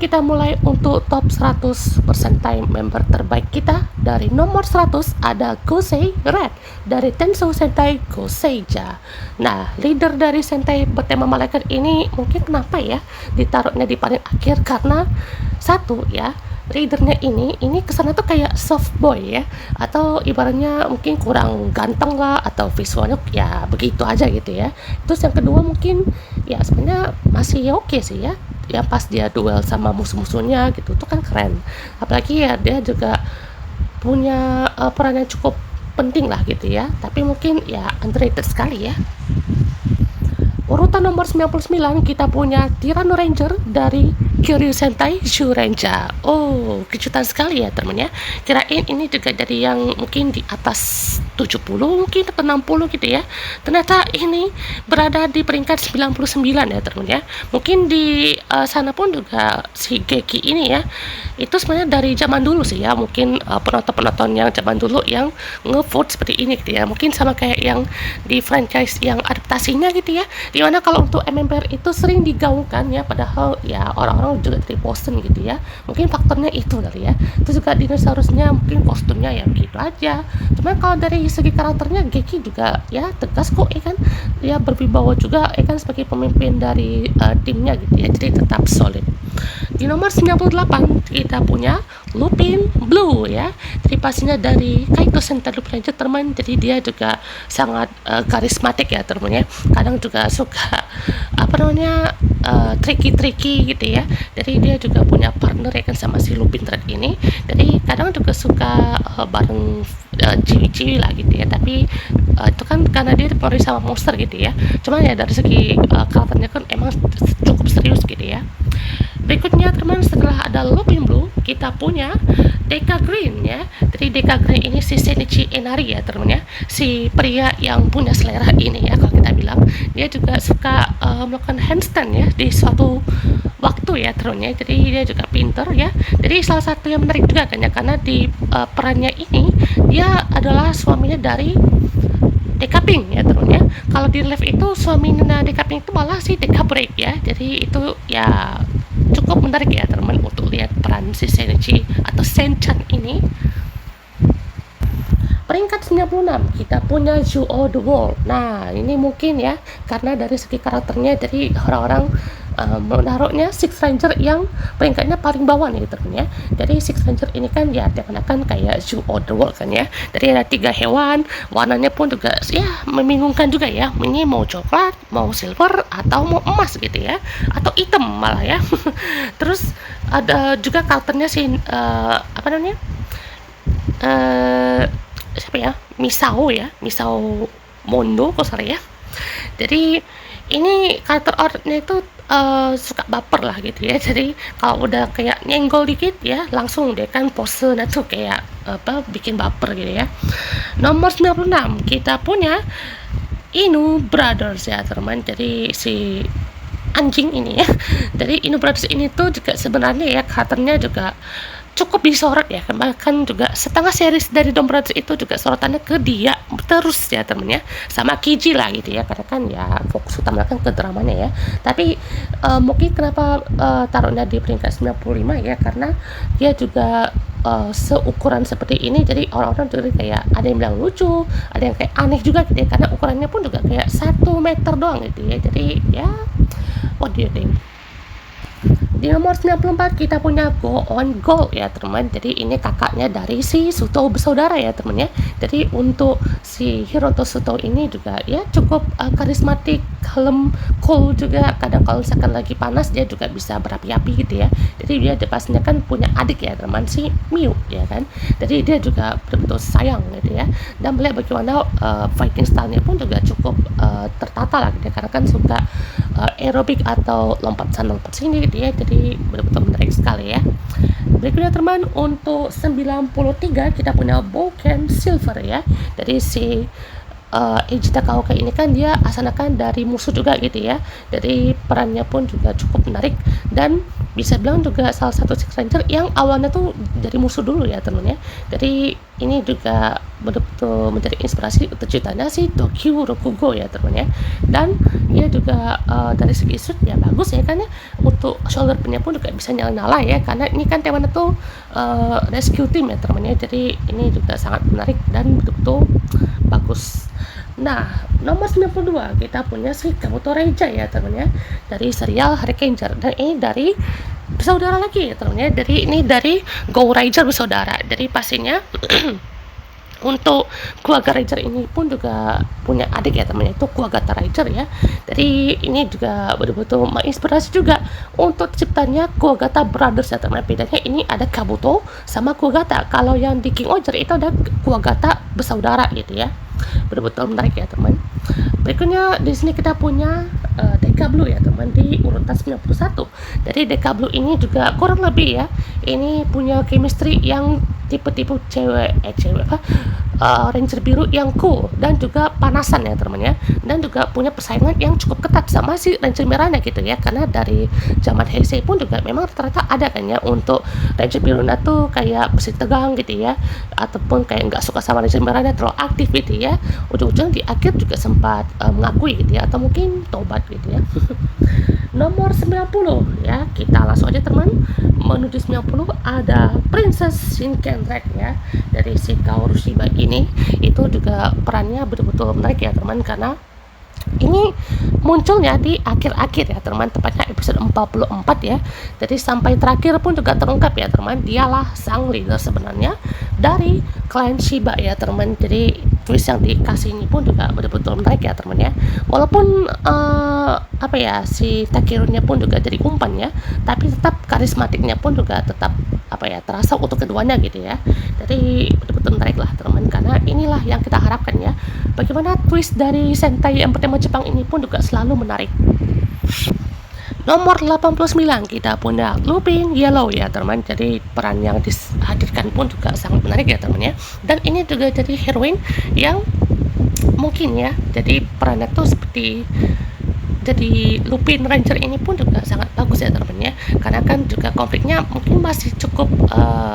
kita mulai untuk top 100 persentai member terbaik kita. Dari nomor 100 ada Gosei Red dari Tensou Sentai Goseija. Nah, leader dari Sentai bertema malaikat ini mungkin kenapa ya ditaruhnya di paling akhir, karena satu ya, leadernya ini kesana tuh kayak soft boy ya, atau ibaratnya mungkin kurang ganteng lah, atau visualnya ya begitu aja gitu ya. Terus yang kedua mungkin ya sebenarnya masih oke sih ya, ya pas dia duel sama musuh-musuhnya gitu tuh kan keren. Apalagi ya dia juga punya peran yang cukup penting lah gitu ya, tapi mungkin ya underrated sekali ya. Urutan nomor 99 kita punya Tyranno Ranger dari Kyoryu Sentai Shurenja. Oh, kejutan sekali ya teman ya. Kirain ini juga dari yang mungkin di atas 70 mungkin atau 60 gitu ya. Ternyata ini berada di peringkat 99 ya teman ya. Mungkin di sana pun juga si Geki ini ya, itu sebenarnya dari zaman dulu sih ya. Mungkin penonton-penonton yang zaman dulu yang ngevote seperti ini gitu ya. Mungkin sama kayak yang di franchise yang adaptasinya gitu ya, dimana kalau untuk MMPR itu sering digaungkan ya, padahal ya orang-orang juga dari bosen gitu ya. Mungkin faktornya itu kali ya. Itu juga dinosaurusnya mungkin kostumnya ya begitu aja. Cuman kalau dari segi karakternya Geki juga ya tegas kok ya kan, dia berwibawa juga ya kan sebagai pemimpin dari timnya gitu ya, jadi tetap solid. Di nomor 98 kita punya Lupin Blue ya. Jadi pastinya dari Kaito Sentai Lupin Ranger teman, jadi dia juga sangat karismatik ya teman ya. Kadang juga suka apa namanya tricky gitu ya. Jadi dia juga punya partner ya kan sama si Lupin Red ini. Jadi kadang juga suka bareng ciwi-ciwi lah gitu ya. Tapi itu kan karena dia dipengaruhi sama monster gitu ya. Cuman ya dari segi karakternya kan emang cukup serius gitu ya. Berikutnya teman, setelah ada Lupin Blue kita punya Deka Green ya. Jadi Deka Green ini si Shinichi Inari ya teman ya, si pria yang punya selera ini ya, kalau kita bilang dia juga suka melakukan handstand ya di suatu waktu ya teman ya. Jadi dia juga pinter ya. Jadi salah satu yang menarik juga kan ya, karena di perannya ini dia adalah suaminya dari Deka Pink ya teman ya. Kalau di live itu suaminya Deka Pink itu malah si Deka Break ya. Jadi itu ya cukup menarik ya teman untuk lihat peran si Shinichi atau Senchan ini. Peringkat 96 kita punya Zoo of the World. Nah ini mungkin ya karena dari segi karakternya, jadi orang-orang menaruhnya Six Ranger yang peringkatnya paling bawah nih teman ya. Jadi Six Ranger ini kan ya kan kayak Zoo of the World kan ya. Jadi ada 3 hewan, warnanya pun juga ya membingungkan juga ya. Ini mau coklat, mau silver, atau mau emas gitu ya, atau hitam malah ya. Terus ada juga karakternya si apa namanya siapa ya, Misao ya, Misao Mondo kok sorry ya. Jadi ini karakter artnya itu suka baper lah gitu ya. Jadi kalau udah kayak nyenggol dikit ya langsung deh kan pose tuh kayak apa bikin baper gitu ya. Nomor 96 kita punya Inu Brothers ya teman. Jadi si anjing ini ya. Jadi Inu Brothers ini tuh juga sebenarnya ya karakternya juga cukup disorot ya, bahkan juga setengah series dari Dom Brothers itu juga sorotannya ke dia terus ya temennya, sama Kiji lah gitu ya, karena kan ya fokus utama kan ke dramanya ya. Tapi mungkin kenapa taruhnya di peringkat 95 ya, karena dia juga seukuran seperti ini, jadi orang-orang juga kayak ada yang bilang lucu, ada yang kayak aneh juga gitu ya, karena ukurannya pun juga kayak 1 meter doang gitu ya. Jadi ya what do you think? Di nomor 94 kita punya Go On Gold ya teman. Jadi ini kakaknya dari si Suto bersaudara ya teman ya. Jadi untuk si Hiroto Suto ini juga ya cukup karismatik, kalem, cool juga. Kadang kalau misalkan lagi panas dia juga bisa berapi-api gitu ya. Jadi dia pastinya kan punya adik ya teman, si Miu ya kan. Jadi dia juga betul-betul sayang gitu ya. Dan melihat bagaimana fighting style-nya pun juga cukup tertata lah gitu ya. Karena kan suka aerobik atau lompat sana lompat sini gitu ya. Jadi betul-betul menarik sekali ya. Berikutnya teman, untuk 93 kita punya Bouken Silver ya. Jadi si Eiji Takaoka ini kan dia asalkan dari musuh juga gitu ya. Jadi perannya pun juga cukup menarik, dan bisa bilang juga salah satu Six Ranger yang awalnya tuh dari musuh dulu ya teman ya. Jadi ini juga betul-betul menjadi inspirasi untuk ceritanya si Tokyo Rokugo ya teman ya. Dan dia juga dari segi shoot ya bagus ya kan ya, untuk shoulder pinnya pun juga bisa nyala-nyala ya, karena ini kan temanya tuh rescue team ya teman ya. Jadi ini juga sangat menarik dan betul-betul bagus. Nah, nomor 92 kita punya si Kabuto Reija ya teman ya, dari serial Hurricane. Dan ini dari bersaudara lagi ya teman ya, dari Go Ranger bersaudara. Jadi pastinya untuk keluarga Ranger ini pun juga punya adik ya teman-teman, itu Kuwagata Ranger ya. Jadi ini juga betul-betul menginspirasi juga untuk ciptanya Kuwagata Brothers ya teman. Bedanya ini ada Kabuto sama Kuwagata. Kalau yang di King Oger itu ada Kuwagata bersaudara gitu ya. Betul-betul menarik ya teman. Berikutnya di sini kita punya Deka Blue ya teman, di urutan 91. Jadi Deka Blue ini juga kurang lebih ya, ini punya chemistry yang tipe-tipe cewek Ranger biru yang cool dan juga panasan ya teman ya, dan juga punya persaingan yang cukup ketat sama si Ranger merahnya gitu ya, karena dari zaman Heisei pun juga memang rata-rata ada kan ya untuk Ranger birunya tuh kayak bersih tegang gitu ya, ataupun kayak nggak suka sama Ranger merahnya terlalu aktif gitu ya. Ujung-ujung di akhir juga sempat mengakui gitu ya, atau mungkin tobat gitu ya. Nomor 90 ya, kita langsung aja teman menuju 90. Ada Princess Shinken Red ya, dari si Kaoru Shiba ini. Itu juga perannya betul-betul menarik ya teman, karena ini munculnya di akhir-akhir ya teman, tepatnya episode 44 ya. Jadi sampai terakhir pun juga terungkap ya teman, dialah sang leader sebenarnya dari klan Shiba ya teman. Jadi twist yang dikasih ini pun juga betul-betul menarik ya teman ya. Walaupun si Takeru-nya pun juga jadi umpan ya, tapi tetap karismatiknya pun juga tetap terasa untuk keduanya gitu ya. Jadi betul-betul menarik lah teman, karena inilah yang kita harapkan ya. Bagaimana twist dari Sentai yang bertema Jepang ini pun juga selalu menarik. Nomor 89 kita punya Lupin Yellow ya teman. Jadi peran yang dihadirkan pun juga sangat menarik ya teman ya. Dan ini juga jadi heroin yang mungkin ya, jadi perannya tuh seperti jadi Lupin Ranger ini pun juga sangat bagus ya teman ya, karena kan juga konfliknya mungkin masih cukup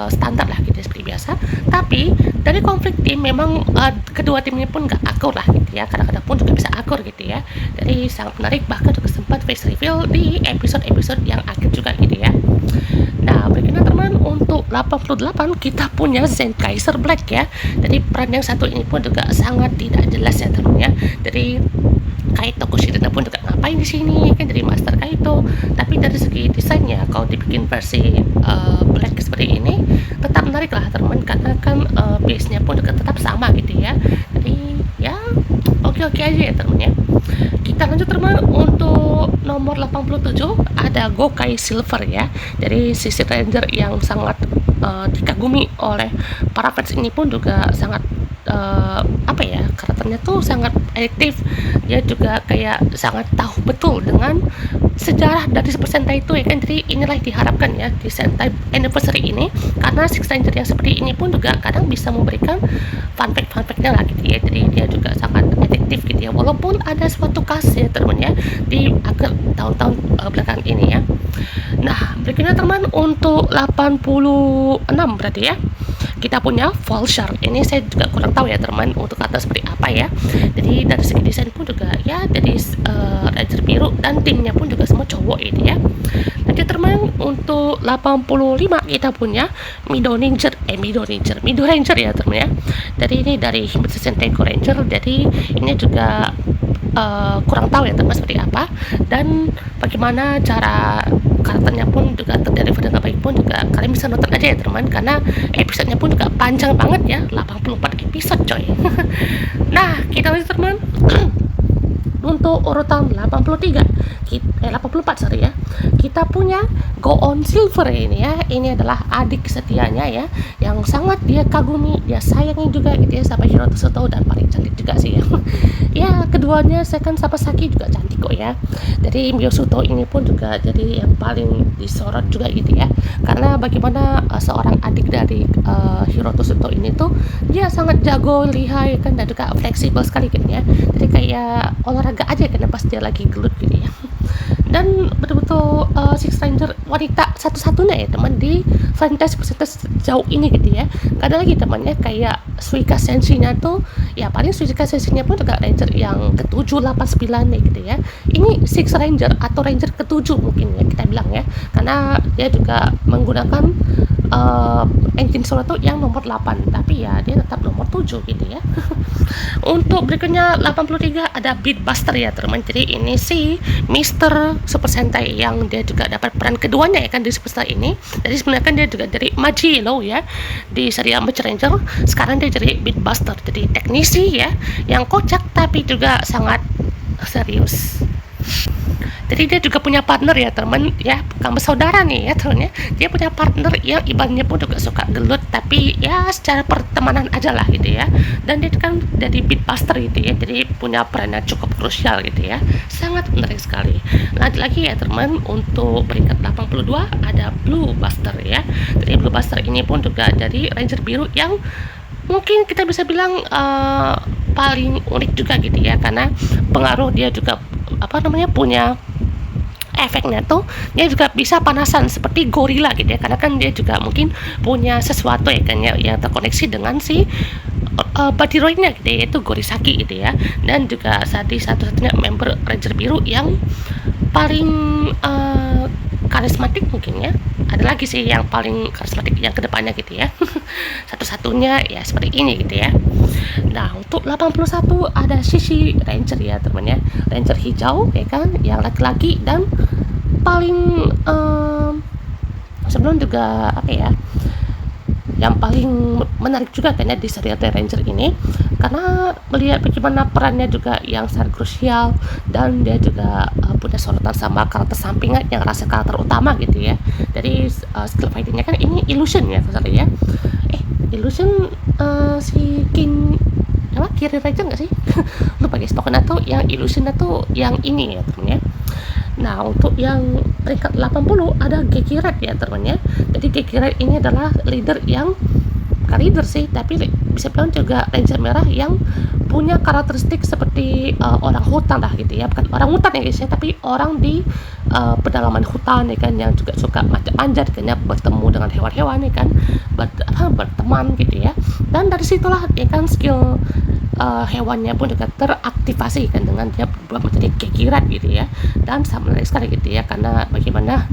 standar lah gitu seperti biasa, tapi dari konflik tim memang kedua tim ini pun nggak akur lah gitu ya, kadang-kadang pun juga bisa akur gitu ya. Jadi sangat menarik, bahkan juga sempat face reveal di episode-episode yang akhir juga gitu ya. Nah, berikutnya teman, untuk 88 kita punya Zen Kaiser Black ya. Jadi peran yang satu ini pun juga sangat tidak jelas ya teman ya. Jadi Kaito Kushida pun juga ngapain di sini kan, dari Master Kaito. Tapi dari segi desainnya, kalau dibikin versi Black seperti ini tetap menarik lah teman, karena kan base-nya pun juga tetap sama gitu ya. Jadi ya oke-oke aja ya teman ya. Kita lanjut teman, untuk nomor 87 ada Gokai Silver ya, dari sisi Ranger yang sangat dikagumi oleh para fans ini pun juga sangat karakternya tuh sangat adiktif. Dia juga kayak sangat tahu betul dengan sejarah dari Super Sentai itu ya kan. Jadi inilah diharapkan ya di Sentai Anniversary ini, karena Six Ranger yang seperti ini pun juga kadang bisa memberikan fun fact-nya lah gitu ya. Jadi dia juga sangat adiktif gitu ya, walaupun ada suatu kasus ya teman ya di akhir tahun-tahun belakang ini ya. Nah, berikutnya teman, untuk 86 berarti ya, kita punya Vulture. Ini saya juga kurang tahu ya teman untuk kata seperti apa ya. Jadi dari segi desain pun juga ya, jadi Ranger biru dan timnya pun juga semua cowok ini ya. Nanti teman, untuk 85 kita punya Mido Ranger ya teman ya. Jadi ini dari Himitsu Sentai Go Ranger. Jadi ini juga kurang tahu ya teman seperti apa, dan bagaimana cara karakternya pun juga terdeliver dengan baik pun juga kalian bisa nonton aja ya teman, karena episodenya pun juga panjang banget ya, 84 episode coy. Nah, kita lanjut teman. Untuk urutan 84 sorry ya, kita punya Go On Silver ini ya. Ini adalah adik setianya ya, yang sangat dia kagumi, dia sayangi juga gitu ya, sampai Hiroto Soto, dan paling cantik juga sih ya. Ya, keduanya Second Saki juga cantik kok ya. Jadi Miyosuto ini pun juga jadi yang paling disorot juga gitu ya, karena bagaimana seorang adik dari Hiroto Soto ini tuh dia sangat jago, lihai kan, dan juga fleksibel sekali gitu ya. Jadi kayak olahraga aja kan pas dia lagi gelut gitu ya. dan betul-betul Six Ranger wanita satu-satunya ya teman di franchise sejauh ini gitu ya. Gak ada lagi temannya kayak Suika Sensei-nya tuh ya, paling Suika Sensei-nya pun juga Ranger yang ke-7, 8, 9 nih gitu ya. Ini Six Ranger atau Ranger ke-7 mungkin ya kita bilang ya, karena dia juga menggunakan engine solo tuh yang nomor 8, tapi ya dia tetap nomor 7 gitu ya. Untuk berikutnya 83 ada Beatbuster ya teman. Jadi ini si Mister Super Sentai yang dia juga dapat peran keduanya ya kan di Super Sentai ini. Jadi sebenarnya kan dia juga dari Majilo ya di serial Macho Ranger. Sekarang dia jadi Beatbuster, jadi teknisi ya yang kocak tapi juga sangat serius. Jadi dia juga punya partner ya teman ya, bukan bersaudara nih ya teman ya. Dia punya partner yang ibaratnya pun juga suka gelut, tapi ya secara pertemanan aja lah gitu ya. Dan dia kan jadi Beatbuster gitu ya, jadi punya peran yang cukup krusial gitu ya. Sangat menarik sekali. Lanjut lagi ya teman, untuk peringkat 82 ada Blue Buster ya. Jadi Blue Buster ini pun juga dari Ranger biru yang mungkin kita bisa bilang paling unik juga gitu ya, karena pengaruh dia juga punya efeknya tuh dia juga bisa panasan seperti gorila gitu ya, karena kan dia juga mungkin punya sesuatu ya kan ya yang terkoneksi dengan si body roid-nya gitu ya, yaitu Gorisaki gitu ya. Dan juga satu-satunya member Ranger biru yang paling karismatik mungkin ya. Ada lagi sih yang paling karismatik yang kedepannya gitu ya. Satu-satunya ya seperti ini gitu ya. Nah untuk 81 ada Shishi Ranger ya teman ya, Ranger hijau ya kan, yang laki-laki dan paling sebelum juga yang paling menarik juga kayaknya di serial The Ranger ini, karena melihat bagaimana perannya juga yang sangat krusial, dan dia juga punya sorotan sama karakter sampingan yang rasa karakter utama gitu ya. Jadi skill fightingnya kan ini illusion ya ya. Illusion si King Kiri Ranger nggak sih? Lupa guys, pokoknya tuh yang illusionnya tuh yang ini ya temen ya. Nah untuk yang peringkat 80 ada Geki Red ya teman ya. Jadi Geki Red ini adalah leader yang bukan leader sih, tapi bisa bilang juga Ranger merah yang punya karakteristik seperti orang hutan lah gitu ya, bukan orang hutan ya guys ya, tapi orang di pedalaman hutan ya kan, yang juga suka manjat kan ya, bertemu dengan hewan-hewan ya kan, berteman gitu ya. Dan dari situlah ya kan skill hewannya pun juga teraktivasi kan dengan dia berubah menjadi kekirat gitu ya. Dan sangat menarik sekali gitu ya, karena bagaimana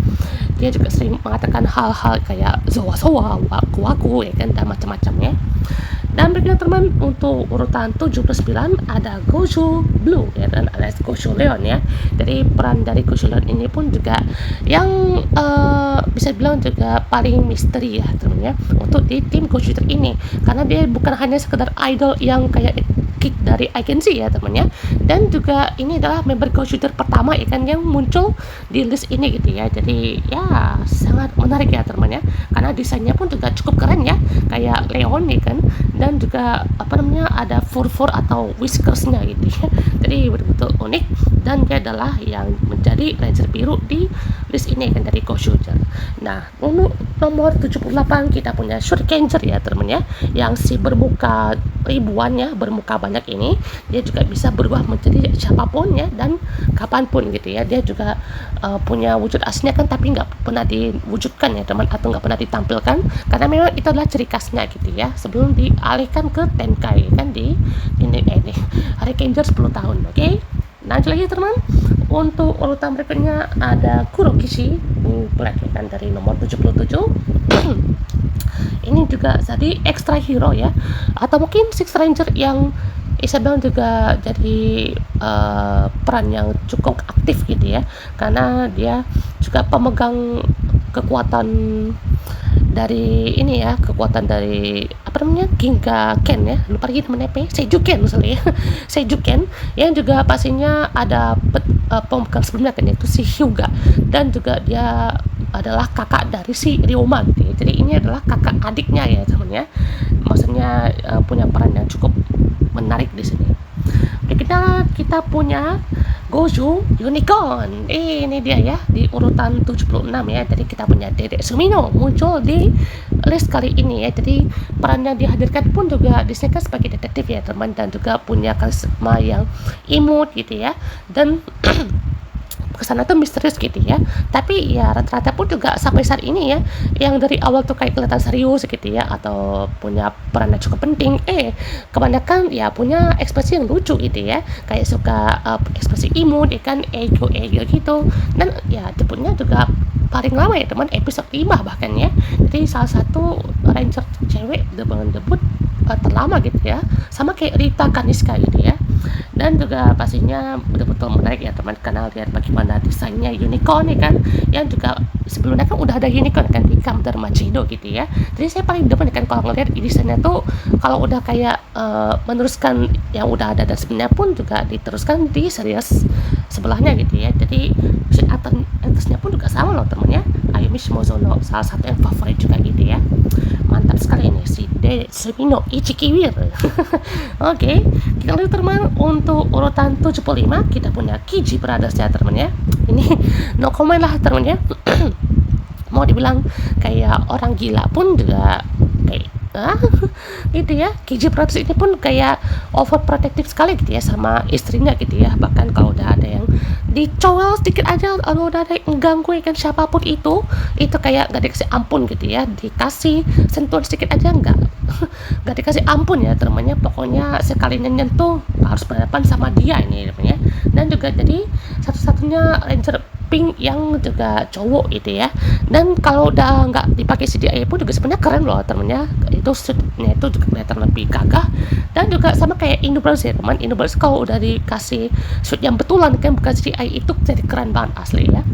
dia juga sering mengatakan hal-hal kayak zowa-zowa, waku-waku ya kan, dan macam-macamnya. Dan berikutnya teman, untuk urutan 79 ada Gojo Blue ya, dan alias Gojo Leon ya. Jadi peran dari Gojo Leon ini pun juga yang bisa bilang juga paling misteri ya teman ya, untuk di tim Gojo Shooter ini, karena dia bukan hanya sekedar idol yang kayak kick dari agensi ya teman ya, dan juga ini adalah member Gojo Shooter pertama ya kan yang muncul di list ini gitu ya. Jadi ya sangat menarik ya teman ya, karena desainnya pun juga cukup keren ya, kayak Leon ya kan, dan juga ada fur atau whiskersnya gitu ya. Jadi betul-betul unik, dan dia adalah yang menjadi Ranger biru di list ini kan dari Gojo Shooter. Nah untuk nomor 78 kita punya Shurikenger ya teman ya, yang si bermuka ribuan ya, bermuka banyak ini, dia juga bisa berubah menjadi siapapun ya, dan kapanpun gitu ya. Dia juga punya wujud aslinya kan, tapi nggak pernah diwujudkan ya teman, atau nggak pernah ditampilkan, karena memang itu adalah ciri khasnya gitu ya, sebelum dialihkan ke Tenkai kan di ini Shurikenger 10 tahun. Oke. Lanjut lagi teman, untuk urutan berikutnya ada Kurokishi Black ya kan, dari nomor 77. Ini juga jadi extra hero ya, atau mungkin Six Ranger yang Isabel juga jadi peran yang cukup aktif gitu ya, karena dia juga pemegang kekuatan dari ini ya, kekuatan dari Ginga Ken ya, lupa lagi namanya Seijuken misalnya ya. Seijuken yang juga pastinya ada pemegang sebelumnya kan, yaitu si Hyuga, dan juga dia adalah kakak dari si Ryoma gitu ya. Jadi ini adalah kakak adiknya ya teman ya, maksudnya punya peran yang cukup menarik di sini. Kita punya Gojo Unicorn. Ini dia ya di urutan 76 ya. Jadi kita punya Dedek Sumino muncul di list kali ini ya. Jadi peran yang dihadirkan pun juga disini sebagai detektif ya teman, dan juga punya karisma yang imut gitu ya. Dan kesana tuh misterius gitu ya. Tapi ya rata-rata pun juga sampai saat ini ya, yang dari awal tuh kayak kelihatan serius gitu ya, atau punya peran yang cukup penting, kebanyakan ya punya ekspresi yang lucu gitu ya, kayak suka ekspresi imut ya kan, ego gitu. Dan ya debutnya juga paling lama ya teman, episode 5 bahkan ya. Jadi salah satu ranger cewek dengan debut terlama gitu ya, sama kayak Rita Kaniska gitu ya. Dan juga pastinya betul-betul menarik ya teman, karena lihat bagaimana desainnya unicorn ya kan, yang juga sebelumnya kan udah ada unicorn kan di Camp Dharmachido gitu ya. Jadi saya paling demen kan kalau ngelihat desainnya tuh, kalau udah kayak meneruskan yang udah ada dan sebenarnya pun juga diteruskan di series sebelahnya gitu ya. Jadi si artisnya pun juga sama loh temennya, Ayumi Shimozono, salah satu yang favorit juga gitu ya. Mantap sekali ini si De Sumino Ichikiwir. Oke, kita lihat teman, untuk urutan 75 kita punya Kiji Brothers ya teman ya. Ini no comment lah teman ya. Mau dibilang kayak orang gila pun juga kayak gitu ya. Kiji Brothers ini pun kayak overprotective sekali gitu ya sama istrinya gitu ya. Bahkan kalau udah ada yang dicowel sedikit aja, kalau udah ada yang ganggu kan siapapun itu kayak gak dikasih ampun gitu ya. Dikasih sentuhan sedikit aja gak dikasih ampun ya temannya. Pokoknya sekali nyentuh harus berhadapan sama dia ini namanya. Dan juga jadi satu-satunya ranger pink yang juga cowok gitu ya. Dan kalau udah nggak dipakai CGI pun juga sebenarnya keren loh temennya, itu suitnya itu juga kelihatan lebih gagah. Dan juga sama kayak Indoboros ya teman, Indoboros kalau udah dikasih suit yang betulan kan bukan CGI, itu jadi keren banget asli ya.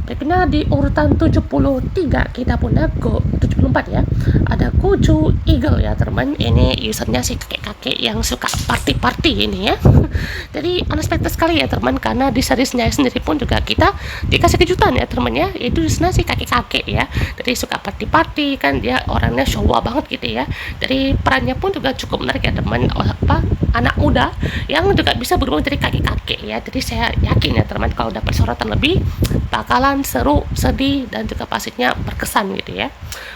Berikutnya di urutan 73 kita punya 74 ya, ada Goju Eagle ya teman. Ini usernya si kakek-kakek yang suka party-party ini ya. Jadi unexpected sekali ya teman, karena di seriesnya sendiri pun juga kita dikasih kejutan ya teman ya, itu usernya si kakek-kakek ya. Jadi suka party-party kan, dia orangnya showa banget gitu ya. Jadi perannya pun juga cukup menarik ya teman, anak muda yang juga bisa berubah jadi kakek-kakek ya. Jadi saya yakin ya teman, kalau dapat sorotan lebih bakalan seru, sedih, dan juga pastinya berkesan gitu ya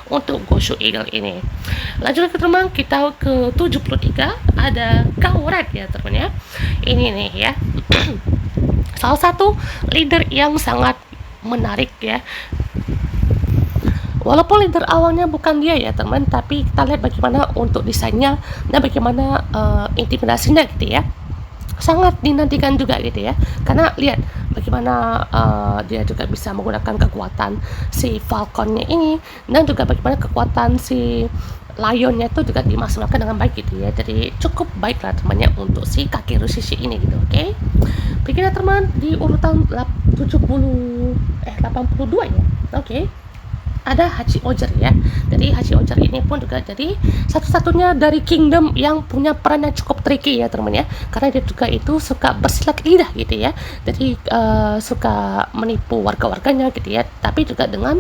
untuk Goju Eagle ini. Lanjut ke teman, kita ke 73 ada Kauret ya teman ya. Ini nih ya salah satu leader yang sangat menarik ya. Walaupun leader awalnya bukan dia ya teman, tapi kita lihat bagaimana untuk desainnya dan bagaimana intimidasinya gitu ya. Sangat dinantikan juga gitu ya, karena lihat bagaimana dia juga bisa menggunakan kekuatan si Falconnya ini, dan juga bagaimana kekuatan si Lionnya itu juga dimaksimalkan dengan baik gitu ya. Jadi cukup baik lah temannya untuk si Kakeru Shishi ini gitu. Oke. Berikutnya teman di urutan 82 ya. Oke. Ada Hachi Oger ya. Jadi Hachi Oger ini pun juga jadi satu-satunya dari Kingdom yang punya peran yang cukup tricky ya teman ya, karena dia juga itu suka bersilat lidah gitu ya. Jadi suka menipu warga-warganya gitu ya, tapi juga dengan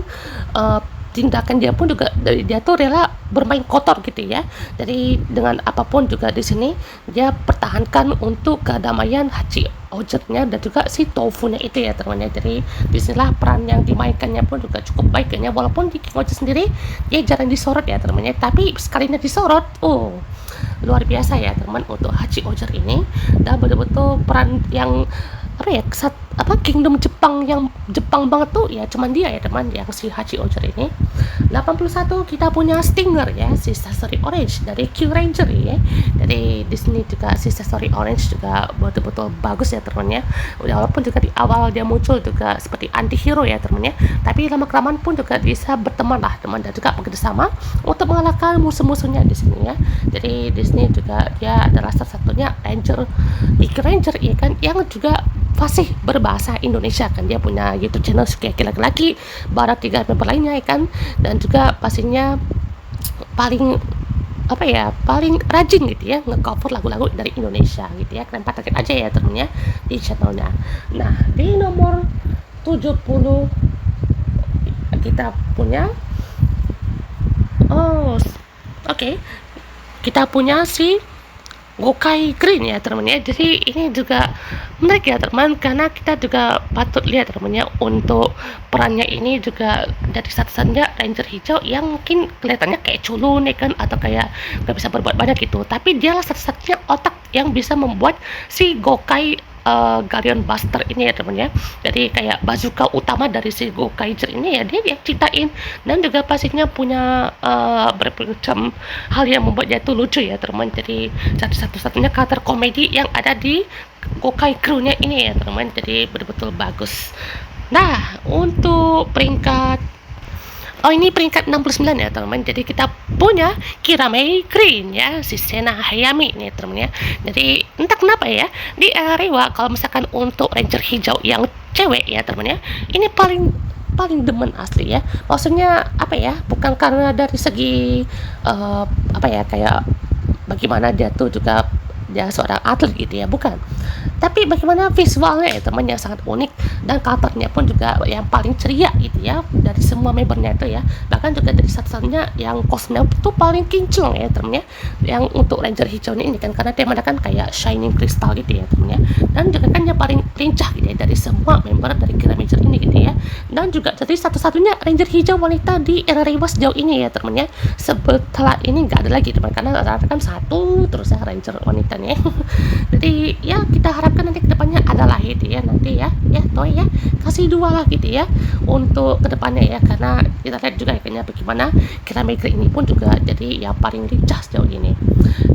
tindakan dia pun juga dari dia tuh rela bermain kotor gitu ya. Jadi dengan apapun juga di sini dia pertahankan untuk kedamaian Hachi Ogernya dan juga si Tofunya itu ya teman-teman. Jadi disinilah peran yang dimainkannya pun juga cukup baik kayaknya, walaupun di King Oger sendiri dia jarang disorot ya teman-teman, tapi sekalinya disorot luar biasa ya teman untuk Hachi Oger ini. Dan betul-betul peran yang Kingdom Jepang yang Jepang banget tuh ya cuman dia ya teman, yang si Hachi Oger ini. 81 kita punya Stinger ya, si Sasori Orange dari Q Ranger ya. Jadi di sini juga si Sasori Orange juga betul-betul bagus ya teman ya. Walaupun juga di awal dia muncul juga seperti anti hero ya teman ya, tapi lama kelamaan pun juga bisa berteman lah teman, dan juga bekerja sama untuk mengalahkan musuh-musuhnya di sini ya. Jadi di sini juga dia adalah salah satunya Ranger, Q Ranger ya kan, yang juga fasih berbahasa Indonesia kan. Dia punya YouTube channel Sukiyaki Laki-Laki bareng 3 member lainnya ya kan, dan juga pastinya paling paling rajin gitu ya nge-cover lagu-lagu dari Indonesia gitu ya. Kalian pantengin aja ya temennya di channelnya. Nah di nomor 70 kita punya kita punya si Gokai Green ya teman ya. Jadi ini juga menarik ya teman, karena kita juga patut lihat temannya untuk perannya ini juga dari satu-satunya Ranger hijau yang mungkin kelihatannya kayak culun ya kan, atau kayak gak bisa berbuat banyak gitu, tapi dialah satu-satunya otak yang bisa membuat si Gokai Galleon Buster ini ya teman ya. Jadi kayak bazooka utama dari si Gokaiger ini ya, dia yang ciptain, dan juga pastinya punya bermacam hal yang membuat dia itu lucu ya teman. Jadi satu-satunya karakter komedi yang ada di Gokai Crew-nya ini ya teman. Jadi betul-betul bagus. Nah, untuk peringkat ini peringkat 69 ya teman-teman. Jadi kita punya Kirame Green ya, si Sena Hayami nih teman ya. Jadi entah kenapa ya, di Rewa kalau misalkan untuk Ranger hijau yang cewek ya teman ya, ini paling demen asli ya. Maksudnya apa ya, bukan karena dari segi apa ya, kayak bagaimana dia tuh juga dia seorang atlet gitu ya, bukan, tapi bagaimana visualnya ya teman, yang sangat unik, dan karakternya pun juga yang paling ceria gitu ya dari semua membernya itu ya. Bahkan juga dari satu-satunya yang kostumnya itu paling kinclong ya teman ya, yang untuk Ranger hijau ini kan, karena dia kan kayak shining crystal gitu ya teman ya, dan juga kan yang paling lincah gitu ya dari semua member dari Kira Ranger ini gitu ya. Dan juga jadi satu-satunya Ranger hijau wanita di era Rewa sejauh ini ya teman ya. Setelah ini nggak ada lagi teman, karena rata-rata kan satu terus ya Ranger wanitanya. Jadi ya kita harapkan nanti kedepannya adalah gitu ya, nanti ya Toei ya kasih 2 lah gitu ya untuk kedepannya ya, karena kita lihat juga kayaknya bagaimana Kira Maker ini pun juga jadi yang paling lincah sejauh ini.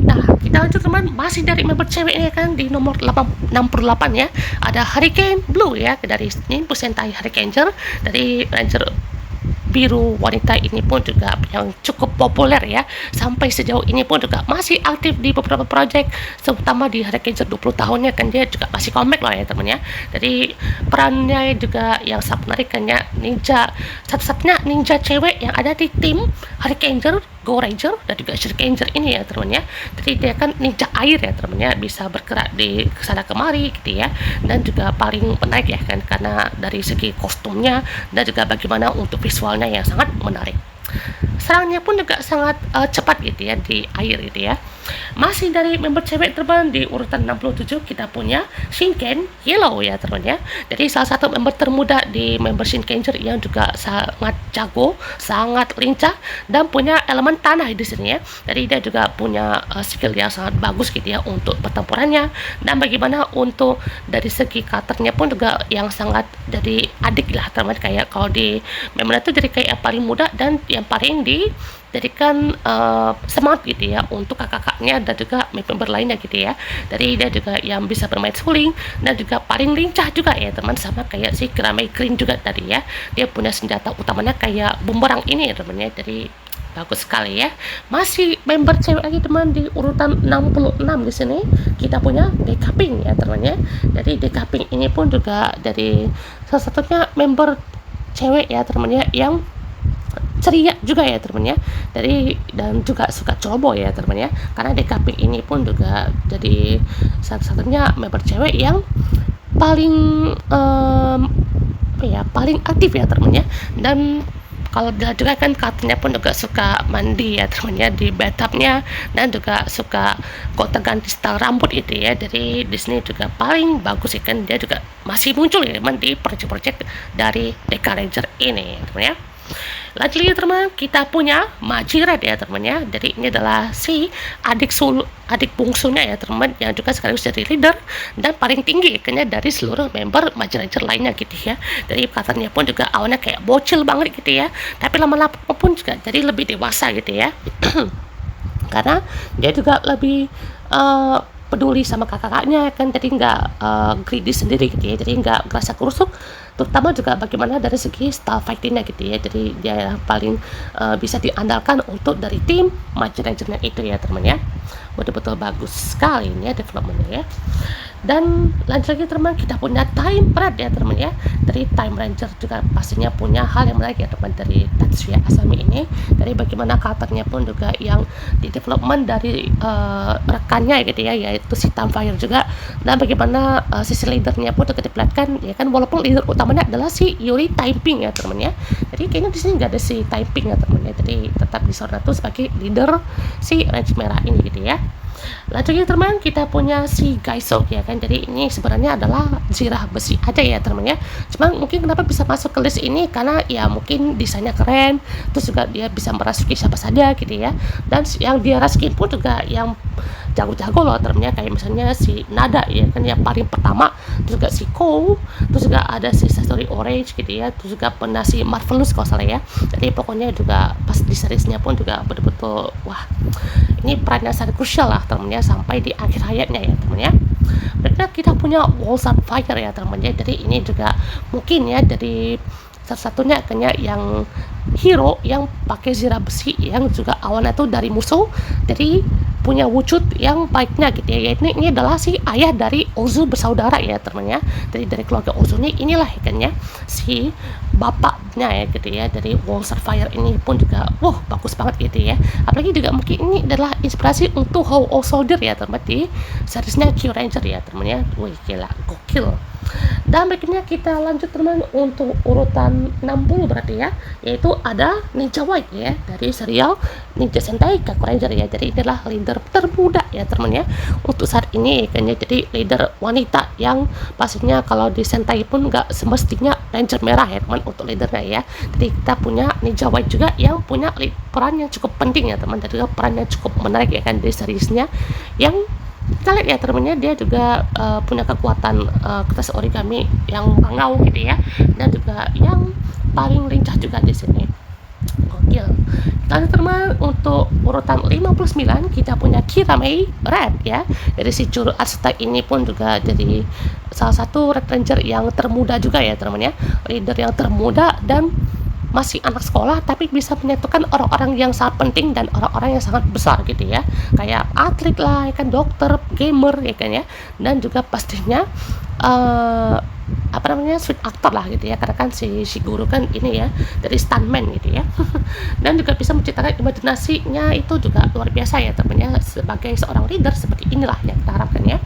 Nah, kita lanjut teman, masih dari member cewek ini kan di nomor 68 ya, ada Hurricane Blue ya dari Ninpu Sentai Hurricaneer dari Ranger biru wanita ini pun juga yang cukup populer ya, sampai sejauh ini pun juga masih aktif di beberapa project, terutama di Hurricane 20 tahunnya kan dia juga masih comeback loh ya teman ya. Jadi perannya juga yang sangat menarik kan ya, ninja, satu-satunya ninja cewek yang ada di tim Hurricane, Go Ranger, dan juga Shurikenger ini ya teman ya. Jadi dia kan ninja air ya teman ya, bisa bergerak di kesana kemari gitu ya, dan juga paling menarik ya kan karena dari segi kostumnya dan juga bagaimana untuk visualnya yang sangat menarik. Serangnya pun juga sangat cepat gitu ya di air gitu ya. Masih dari member cewek teman, di urutan 67 kita punya Shinken Yellow ya teman ya. Jadi salah satu member termuda di member Shinkenger yang juga sangat jago, sangat lincah, dan punya elemen tanah di sini ya. Jadi dia juga punya skill yang sangat bagus gitu ya untuk pertempurannya, dan bagaimana untuk dari segi karakternya pun juga yang sangat jadi adik lah teman, kayak kalau di member itu jadi kayak yang paling muda dan yang paling dijadikan semangat gitu ya untuk kakak-kakaknya dan juga member lainnya gitu ya. Jadi dia juga yang bisa bermain suling dan juga paling lincah juga ya teman, sama kayak si Kirame Green juga tadi ya. Dia punya senjata utamanya kayak bumerang ini ya teman ya. Jadi bagus sekali ya. Masih member cewek lagi teman, di urutan 66 di sini kita punya Dekaping ya teman ya. Jadi Dekaping ini pun juga dari salah satunya member cewek ya teman ya, yang ceria juga ya teman ya, dari dan juga suka ceroboh ya teman ya, karena Dekaping ini pun juga jadi satu-satunya member cewek yang paling paling aktif ya teman ya. Dan kalau dia juga kan katanya pun juga suka mandi ya teman ya di bathtubnya, dan juga suka gonta-ganti style rambut itu ya. Jadi di sini juga paling bagus ya kan, dia juga masih muncul ya teman di project-project dari Deka Ranger ini ya teman ya. Lanjut lagi teman, kita punya Majiret ya teman ya. Jadi ini adalah si adik bungsunya ya teman, yang juga sekaligus jadi leader dan paling tinggi kayaknya dari seluruh member Majiret lainnya gitu ya. Jadi katanya pun juga awalnya kayak bocil banget gitu ya, tapi lama-lama pun juga jadi lebih dewasa gitu ya. Karena dia juga lebih peduli sama kakak-kakaknya kan, jadi nggak greedy sendiri gitu ya, jadi nggak ngerasa kurusuk, terutama juga bagaimana dari segi style fightingnya gitu ya. Jadi dia yang paling bisa diandalkan untuk dari tim Majiret itu ya teman ya. Betul-betul bagus sekali ini ya developmentnya ya. Dan lanjut lagi teman, kita punya Time Red ya teman ya. Dari Time Ranger juga pastinya punya hal yang menarik ya teman dari Tatsuya Asami ini. Dari bagaimana karakternya pun juga yang di development dari rekannya gitu ya, yaitu si Tamfire juga. Dan bagaimana sisi leadernya pun juga diperlihatkan ya kan, walaupun leader utamanya adalah si Yuri Taiping ya teman ya. Jadi kayaknya di sini nggak ada si Taiping ya teman ya. Jadi tetap disorot tuh sebagai leader si Ranger merah ini gitu ya. Lanjutnya teman, kita punya si Gaisok ya kan. Jadi ini sebenarnya adalah zirah besi aja ya teman ya. Cuma mungkin kenapa bisa masuk ke list ini karena ya mungkin desainnya keren, terus juga dia bisa merasuki siapa saja gitu ya. Dan yang dia rasukin pun juga yang jago-jago loh temennya, kayak misalnya si Nada ya kan yang paling pertama, terus juga si Kou, terus juga ada si Sasori Orange gitu ya, terus juga pernah si Marvelous kalau salah ya. Jadi pokoknya juga pas di seriesnya pun juga betul-betul wah, ini perannya sangat krusial lah temennya sampai di akhir hayatnya ya temennya. Berarti kita punya Walls on Fire ya temennya. Jadi ini juga mungkin ya dari satu-satunya kayaknya yang hero yang pakai zirah besi yang juga awalnya tuh dari musuh, jadi punya wujud yang baiknya gitu ya, yaitu ini adalah si ayah dari Ozu bersaudara ya temannya. Jadi dari keluarga Ozu inilah ya kan ya si bapaknya ya gitu ya. Dari Walls of Fire ini pun juga wah bagus banget gitu ya, apalagi juga mungkin ini adalah inspirasi untuk How Old Soldier ya teman di seriesnya Q Ranger ya temannya. Wih gila gokil. Dan berikutnya kita lanjut teman untuk urutan 60 berarti ya, yaitu ada Ninja White ya dari serial Ninja Sentai Kaku Ranger ya. Jadi inilah leader termuda ya teman ya untuk saat ini kayaknya. Jadi leader wanita yang pastinya kalau di Sentai pun nggak semestinya Ranger merah ya teman untuk leadernya ya. Jadi kita punya Ninja White juga yang punya peran yang cukup penting ya teman, dan juga peran yang cukup menarik ya kan di seriesnya, yang kita lihat ya temennya dia juga punya kekuatan kertas origami yang bangau gitu ya, dan juga yang paling lincah juga di sini. Gokil. Lalu teman untuk urutan 59 kita punya Kiramei Red ya. Dari si Juru Arsitek ini pun juga jadi salah satu Red Ranger yang termuda juga ya teman ya, leader yang termuda dan masih anak sekolah tapi bisa menyatukan orang-orang yang sangat penting dan orang-orang yang sangat besar gitu ya, kayak atlet lah ya kan, dokter, gamer ya kan ya, dan juga pastinya apa namanya street actor lah gitu ya, karena kan si guru kan ini ya dari stuntman gitu ya. Dan juga bisa menciptakan imajinasinya itu juga luar biasa ya temennya, sebagai seorang leader seperti inilah yang kita harapkan ya.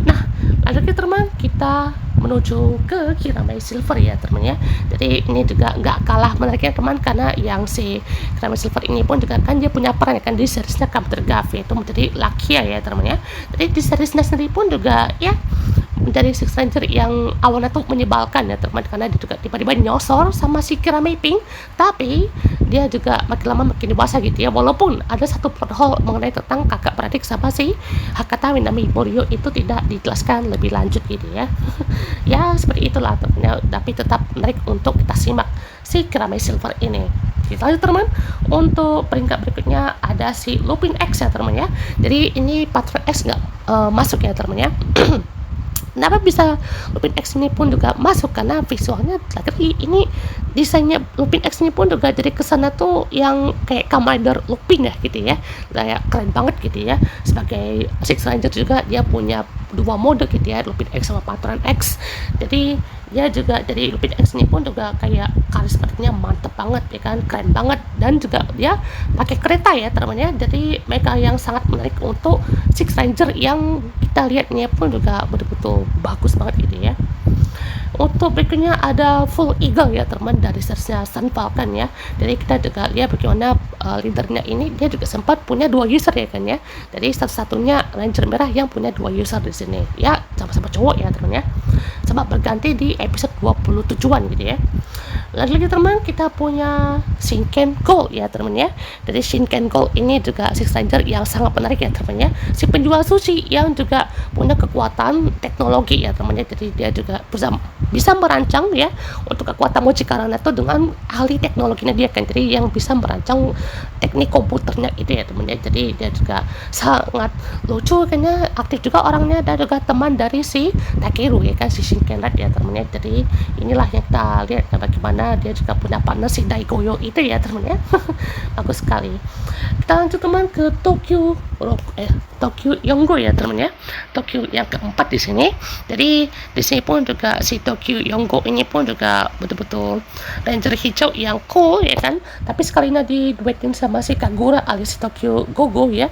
Nah lanjutnya teman, kita menuju ke Kiramai Silver ya teman ya. Jadi ini juga nggak kalah menariknya teman, karena yang si Kiramai Silver ini pun juga kan dia punya peran ya kan di seriesnya Commander Gav, itu menjadi Lakia ya teman ya. Jadi di seriesnya sendiri pun juga ya menjadi Six Ranger yang awalnya tuh menyebalkan ya teman, karena dia juga tiba-tiba nyosor sama si Kiramai Pink, tapi dia juga makin lama makin dewasa gitu ya, walaupun ada satu plot hole mengenai tentang kakak beradik sama si Hakata Minami Morio itu tidak dijelaskan lebih lanjut gitu ya. Ya seperti itulah teman, tapi tetap menarik untuk kita simak si Kiramai Silver ini. Kita lanjut teman, untuk peringkat berikutnya ada si Lupin X ya teman ya. Jadi ini Patron X nggak masuk ya teman ya. Kenapa bisa Lupin X ini pun juga masuk, karena visualnya lagi ini desainnya Lupin X ini pun juga jadi kesana tuh yang kayak Kamen Rider Lupin ya gitu ya, kayak keren banget gitu ya. Sebagai Six Ranger juga dia punya dua mode gitu ya, Lupin X sama Patron X. Jadi dia juga dari Lupin X ini pun juga kayak karismatiknya mantep banget ya kan, keren banget, dan juga dia pakai kereta ya teman-teman ya. Jadi mereka yang sangat menarik untuk Six Ranger yang kita lihatnya pun juga betul-betul bagus banget gitu ya. Untuk berikutnya ada Full Eagle ya teman, dari seriesnya Sun Falcon ya. Jadi kita juga lihat bagaimana leadernya ini dia juga sempat punya dua user ya kan ya. Jadi satu-satunya Ranger merah yang punya dua user di sini ya, sama-sama cowok ya teman ya, sama berganti di episode 27-an gitu ya. Lalu lagi teman, kita punya Shinken Gold ya teman ya. Dari Shinken Gold ini juga Six Ranger yang sangat menarik ya teman ya, si penjual sushi yang juga punya kekuatan teknologi ya teman ya. Jadi dia juga bisa merancang ya untuk kekuatan Mochi Karana itu dengan ahli teknologinya dia kan, jadi yang bisa merancang teknik komputernya itu ya teman ya. Jadi dia juga sangat lucu kayaknya, aktif juga orangnya, dan juga teman dari si Takeru ya kan, si Shinken Red ya teman ya. Jadi inilah yang kita lihat ya, bagaimana dia juga punya partner si Daigoyo itu ya teman ya. Bagus sekali. Kita lanjut teman ke Tokyo Yongo ya teman ya. Tokyo yang keempat di sini. Jadi di sini pun juga si Tokyo Yongo ini pun juga betul-betul Ranger hijau yang cool ya kan. Tapi sekalinya diduetin sama si Kagura alias Tokyo Gogo ya.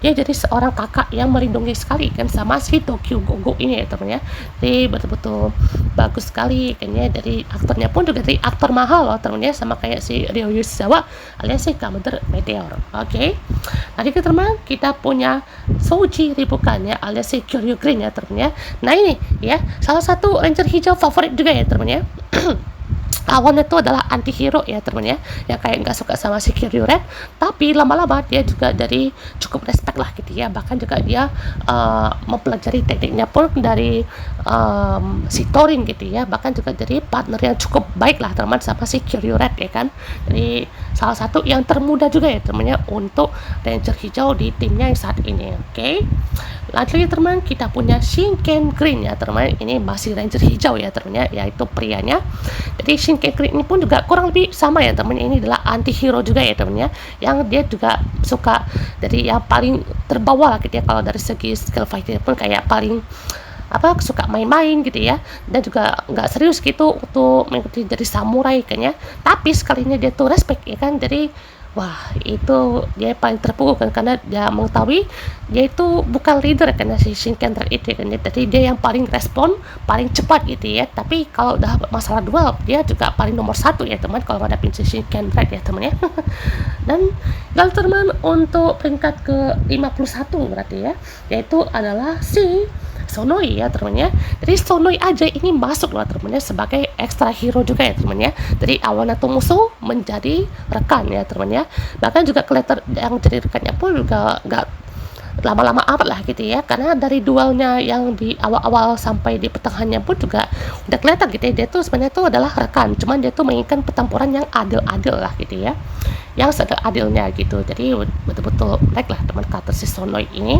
dia jadi seorang kakak yang melindungi sekali kan sama si Tokyo Gogo ini ya teman ya. Jadi betul-betul bagus sekali kan ya, dari aktornya pun juga dari aktor mahal loh teman ya, sama kayak si Ryo Yoshizawa alias si Commander Meteor. Oke. Tadi teman kita punya Soji Ribukan ya alias si Kyoryu Green ya teman ya. Nah ini ya salah satu Ranger hijau favorit juga ya teman ya. Awalnya itu adalah anti hero ya teman ya, yang kayak nggak suka sama si Kyoryu Red, tapi lama-lama dia juga dari cukup respect lah gitu ya, bahkan juga dia mempelajari tekniknya pun dari si Thorin gitu ya, bahkan juga dari partner yang cukup baik lah teman sama si Kyoryu Red ya kan. Jadi salah satu yang termuda juga ya temannya untuk Ranger hijau di timnya yang saat ini. Oke. Lanjut teman, kita punya Shinken Green ya teman, ini masih Ranger hijau ya temannya, yaitu prianya. Jadi Shinken Green ini pun juga kurang lebih sama ya teman, ini adalah anti hero juga ya temannya, yang dia juga suka dari yang paling terbawa lah gitu ya, kalau dari segi skill fighting pun kayak paling suka main-main gitu ya, dan juga nggak serius gitu untuk mengikuti dari samurai kayaknya, tapi sekalinya dia tuh respect ya kan. Jadi wah itu dia paling terpukul kan, karena dia mengetahui dia itu bukan leader karena si Shinken Red itu kan, jadi dia yang paling respon paling cepat gitu ya. Tapi kalau udah masalah duel dia juga paling nomor 1 ya teman kalau ngadapin si Shinken Red ya teman ya. Dan lalu teman untuk peringkat ke 51 berarti ya, yaitu adalah si Sonoi ya temannya. Jadi Sonoi aja ini masuk lah temannya sebagai extra hero juga ya temannya. Dari awalnya tuh musuh menjadi rekan ya temannya. Bahkan juga kelihatan yang jadi rekannya pun juga nggak lama-lama amat lah gitu ya, karena dari duelnya yang di awal-awal sampai di pertengahannya pun juga udah kelihatan gitu ya, dia tuh sebenarnya tuh adalah rekan, cuman dia tuh menginginkan pertempuran yang adil-adil lah gitu ya, yang seadil-adilnya gitu. Jadi betul-betul baik lah teman kata si Sonoi ini.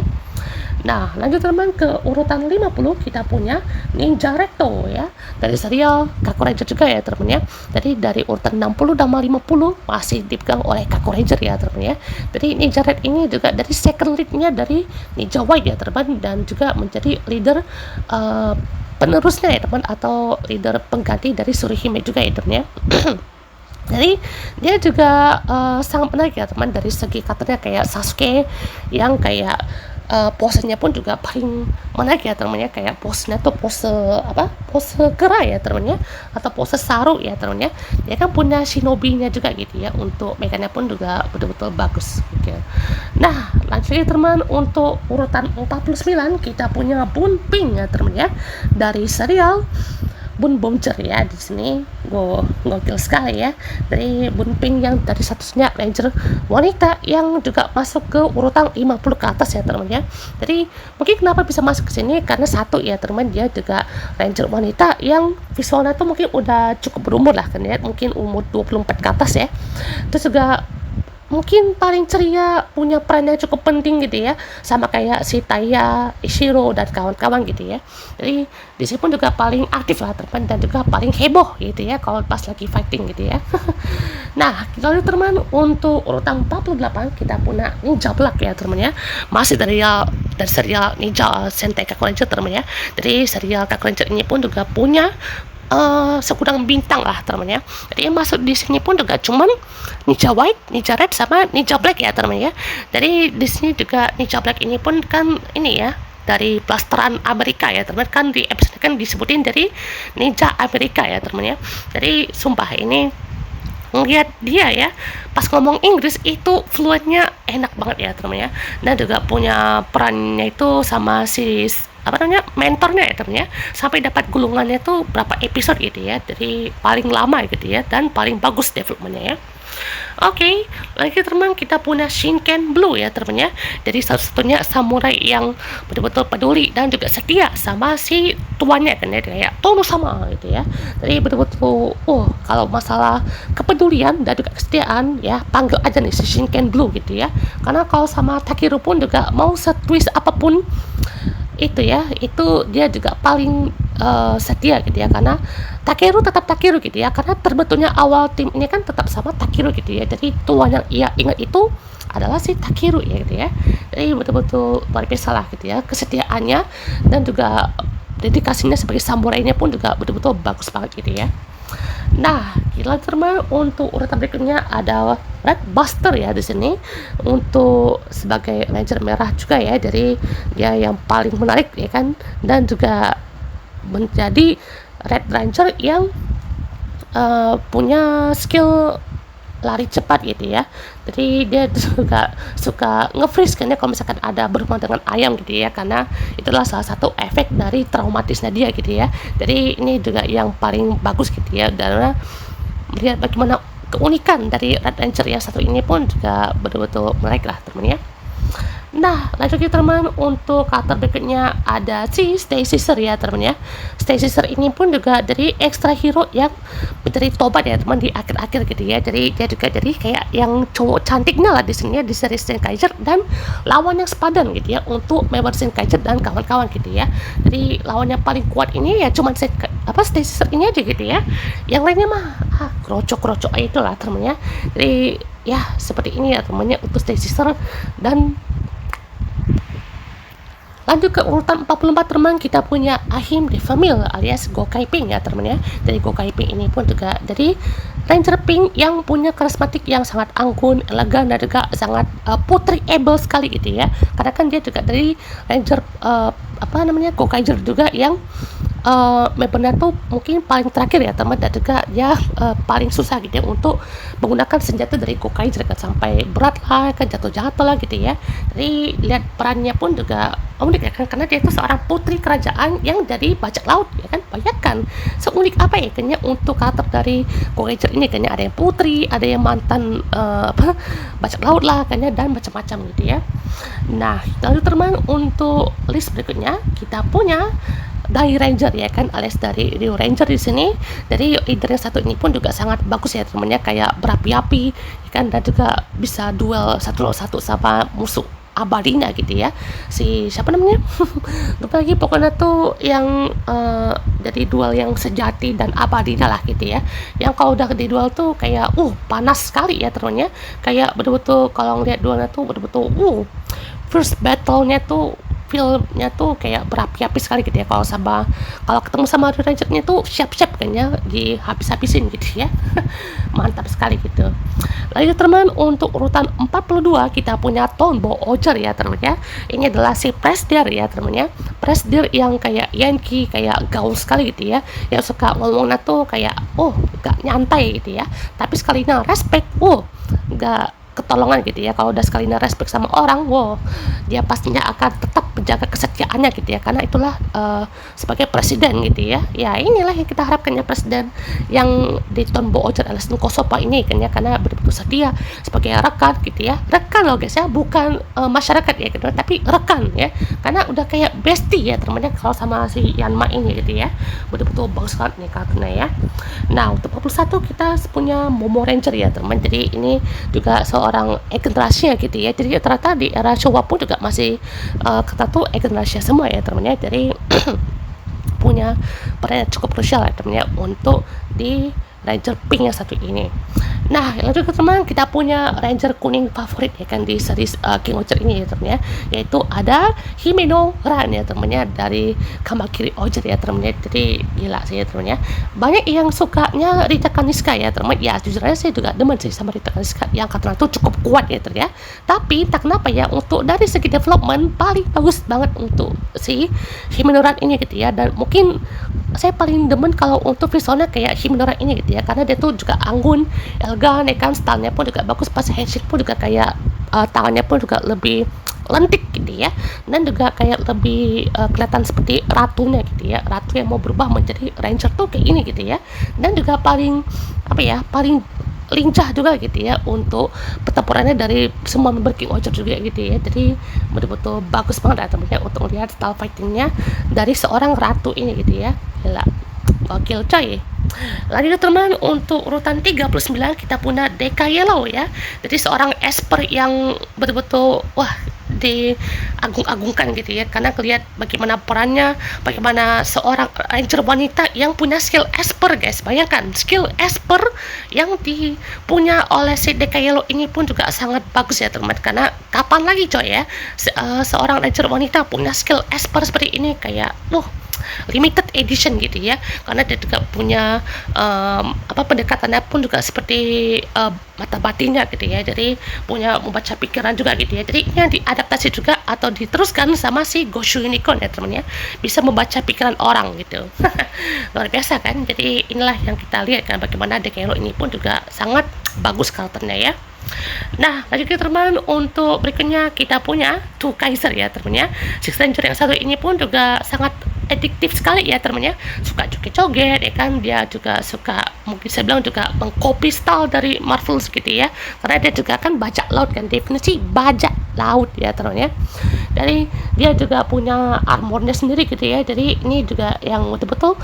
Nah lanjut teman ke urutan 50 kita punya Ninja Recto ya, dari serial Kaku Ranger juga ya teman ya. Jadi dari urutan 60 dan 50 masih dipegang oleh Kaku Ranger ya teman ya. Jadi Ninja Red ini juga dari second lead-nya dari Ninja White ya teman, dan juga menjadi leader penerusnya ya teman, atau leader pengganti dari Surihime juga ya teman ya. Jadi dia juga sangat menarik ya teman, dari segi karakternya kayak Sasuke yang kayak posenya pun juga paling menarik ya temannya, kayak posenya tuh pose kera ya temannya, atau pose saru ya temannya. Dia kan punya shinobi-nya juga gitu ya, untuk mekannya pun juga betul-betul bagus gitu. Nah lanjut teman untuk urutan 49 kita punya Bunping ya temannya, dari serial Bun Bomcher ya. Di sini gokil sekali ya, dari Bunping yang dari statusnya Ranger wanita yang juga masuk ke urutan 50 ke atas ya teman ya. Jadi mungkin kenapa bisa masuk ke sini, karena satu ya teman, dia juga Ranger wanita yang visualnya tuh mungkin udah cukup berumur lah kan ya, mungkin umur 24 ke atas ya. Terus juga mungkin paling ceria, punya peran yang cukup penting gitu ya, sama kayak si Taya, Ishiro dan kawan-kawan gitu ya. Jadi di sini pun juga paling aktif lah teman, dan juga paling heboh gitu ya kalau pas lagi fighting gitu ya. Nah lalu teman untuk urutan 48 kita punya Ninja Black ya teman ya, masih dari serial Ninja Sentai Kaku Ranger teman ya. Jadi serial Kaku Ranger ini pun juga punya segudang bintang lah teman ya. Jadi yang masuk di sini pun juga cuman Ninja White, Ninja Red sama Ninja Black ya teman ya. Jadi di sini juga Ninja Black ini pun kan ini ya, dari blasteran Amerika ya teman, kan di episode kan disebutin dari Ninja Amerika ya teman ya. Jadi sumpah ini ngeliat dia ya pas ngomong Inggris itu fluentnya enak banget ya teman ya, dan juga punya perannya itu sama si mentornya ya teman ya, sampai dapat gulungannya tuh berapa episode gitu ya, jadi paling lama gitu ya, dan paling bagus developmentnya ya. Oke, lagi teman kita punya Shinken Blue ya teman ya, jadi satu-satunya samurai yang betul-betul peduli dan juga setia sama si tuannya kan ya, kayak Tono sama gitu ya. Jadi betul-betul kalau masalah kepedulian dan juga kesetiaan ya, panggil aja nih si Shinken Blue gitu ya, karena kalau sama Takeru pun juga mau setwist apapun itu ya, itu dia juga paling setia gitu ya, karena Takeru tetap Takeru gitu ya, karena terbentuknya awal tim ini kan tetap sama Takeru gitu ya. Jadi tuan yang ia ingat itu adalah si Takeru ya gitu ya. Jadi betul-betul luar biasa lah gitu ya, kesetiaannya dan juga dedikasinya sebagai samurainya pun juga betul-betul bagus banget gitu ya. Nah, gila teman, untuk urutan berikutnya ada Red Buster ya di sini untuk sebagai Ranger merah juga ya. Jadi dia yang paling menarik ya kan, dan juga menjadi Red Ranger yang punya skill lari cepat gitu ya. Jadi dia juga suka nge-freeze kan ya kalau misalkan ada berhubungan dengan ayam gitu ya, karena itulah salah satu efek dari traumatisnya dia gitu ya. Jadi ini juga yang paling bagus gitu ya, karena melihat bagaimana keunikan dari Red Ranger yang satu ini pun juga betul-betul menarik lah teman ya. Nah, lanjut kita teman, untuk karakter berikutnya ada si Stay Sister ya teman ya. Stay Sister ini pun juga dari extra hero yang mencari tobat ya teman di akhir-akhir gitu ya. Jadi dia juga jadi kayak yang cowok cantiknya lah di sini ya, di series Kaiser, dan lawan yang sepadan gitu ya untuk member Kaiser dan kawan-kawan gitu ya. Jadi lawan yang paling kuat ini ya cuman Stay Sister ini aja gitu ya. Yang lainnya mah krocok-krocok itulah teman ya. Jadi ya seperti ini ya temannya untuk Stay Sister. Dan lanjut ke urutan 44 teman, kita punya Ahim de Famil alias Gokai Pink ya teman ya. Jadi Gokai Pink ini pun juga dari Ranger Pink yang punya karismatik yang sangat anggun, elegan, dan juga sangat putri-able sekali gitu ya. Karena kan dia juga dari Ranger Gokaiger juga yang membernya tuh mungkin paling terakhir ya teman, dan juga ya paling susah gitu ya untuk menggunakan senjata dari Gokaiger kan, sampai berat lah kan, jatuh-jatuh lah gitu ya. Jadi lihat perannya pun juga unik ya kan, karena dia itu seorang putri kerajaan yang dari bajak laut ya kan. Bayangkan seunik apa ya kayaknya untuk karakter dari Gokaiger ini, kayaknya ada yang putri, ada yang mantan bajak laut lah kayaknya, dan macam-macam gitu ya. Nah, lalu teman, untuk list berikutnya kita punya dari Ranger ya kan, alias dari Rio Ranger di sini. Dari leader yang satu ini pun juga sangat bagus ya temannya, kayak berapi-api ya kan, dan juga bisa duel satu lawan satu sama musuh abadinya gitu ya. Si siapa namanya lupa lagi, pokoknya tuh yang jadi duel yang sejati dan abadinya lah gitu ya, yang kalau udah di duel tuh kayak panas sekali ya temannya, kayak betul-betul kalau ngeliat duelnya tuh betul-betul first battle-nya tuh feel-nya tuh kayak berapi-api sekali gitu ya. Kalau ketemu sama Ranger-nya tuh siap-siap kayaknya dihabis-habisin gitu ya. Mantap sekali gitu. Lalu teman, untuk urutan 42 kita punya Tombo Oger ya teman ya. Ini adalah si Presdir ya teman ya. Presdir yang kayak Yankee, kayak gaul sekali gitu ya, yang suka ngomongnya tuh kayak gak nyantai gitu ya, tapi sekalinya respect gak ketolongan gitu ya. Kalau udah sekalinya respect sama orang, dia pastinya akan tetap menjaga kesetiaannya gitu ya, karena itulah sebagai presiden gitu ya. Ya inilah yang kita harapkan ya, presiden yang di Tombo Oger alias Nukosopa ini kan ya, karena betul-betul setia sebagai rekan gitu ya. Rekan loh guys ya, bukan masyarakat ya gitu, tapi rekan ya, karena udah kayak bestie ya temennya kalau sama si Yanma ini gitu ya. Betul-betul bagus banget nih karakternya ya. Nah, untuk 41 kita punya Momo Ranger ya teman. Jadi ini juga seorang agen rahasia gitu ya. Jadi ternyata di era Showa pun juga masih kata tuh agen rahasia semua ya teman ya. Jadi punya peran yang cukup krusial ya teman ya untuk di Ranger Pink yang satu ini. Nah, lanjut ke teman, kita punya Ranger kuning favorit ya kan di series King Oger ini ya teman ya, yaitu ada Himeno Ran ya temannya dari Kamakiri Oger ya teman ya. Jadi gila sih ya teman ya. Banyak yang sukanya Rita Kaniska ya teman ya. Jujur aja saya juga demen sih sama Rita Kaniska yang katanya tuh cukup kuat ya teman ya. Tapi tak kenapa ya, untuk dari segi development paling bagus banget untuk si Himeno Ran ini gitu ya. Dan mungkin saya paling demen kalau untuk visualnya kayak Himeno Ran ini gitu ya, karena dia tuh juga anggun, elegan ya kan, stylenya pun juga bagus, pas handshake pun juga kayak tangannya pun juga lebih lentik gitu ya, dan juga kayak lebih kelihatan seperti ratunya gitu ya, ratu yang mau berubah menjadi ranger tuh kayak ini gitu ya. Dan juga paling paling lincah juga gitu ya untuk pertempurannya dari semua member King Oger juga gitu ya. Jadi betul-betul bagus banget ya temennya untuk lihat style fightingnya dari seorang ratu ini gitu ya. Gila, gokil coy. Lanjut teman, untuk urutan 39 kita punya Deka Yellow ya. Jadi seorang esper yang betul-betul diagung-agungkan gitu ya, karena kelihatan bagaimana perannya, bagaimana seorang ranger wanita yang punya skill esper guys. Bayangkan skill esper yang dipunya oleh si Deka Yellow ini pun juga sangat bagus ya teman, karena kapan lagi coy ya seorang ranger wanita punya skill esper seperti ini, kayak limited edition gitu ya, karena dia juga punya pendekatannya pun juga seperti mata batinnya gitu ya, jadi punya membaca pikiran juga gitu ya. Jadi ini yang diadaptasi juga atau diteruskan sama si Goshu Unicorn ya teman ya, bisa membaca pikiran orang gitu. Luar biasa kan. Jadi inilah yang kita lihat kan, bagaimana Dekelo ini pun juga sangat bagus karakternya ya. Nah, lanjut ke teman, untuk berikutnya kita punya Two Kaiser ya teman ya. Six Ranger yang satu ini pun juga sangat adiktif sekali ya teman ya, suka joget-joget ya kan, dia juga suka, mungkin saya bilang juga mengcopy style dari Marvel gitu ya, karena dia juga kan bajak laut kan, definisi bajak laut ya teman ya. Jadi dia juga punya armornya sendiri gitu ya, jadi ini juga yang betul-betul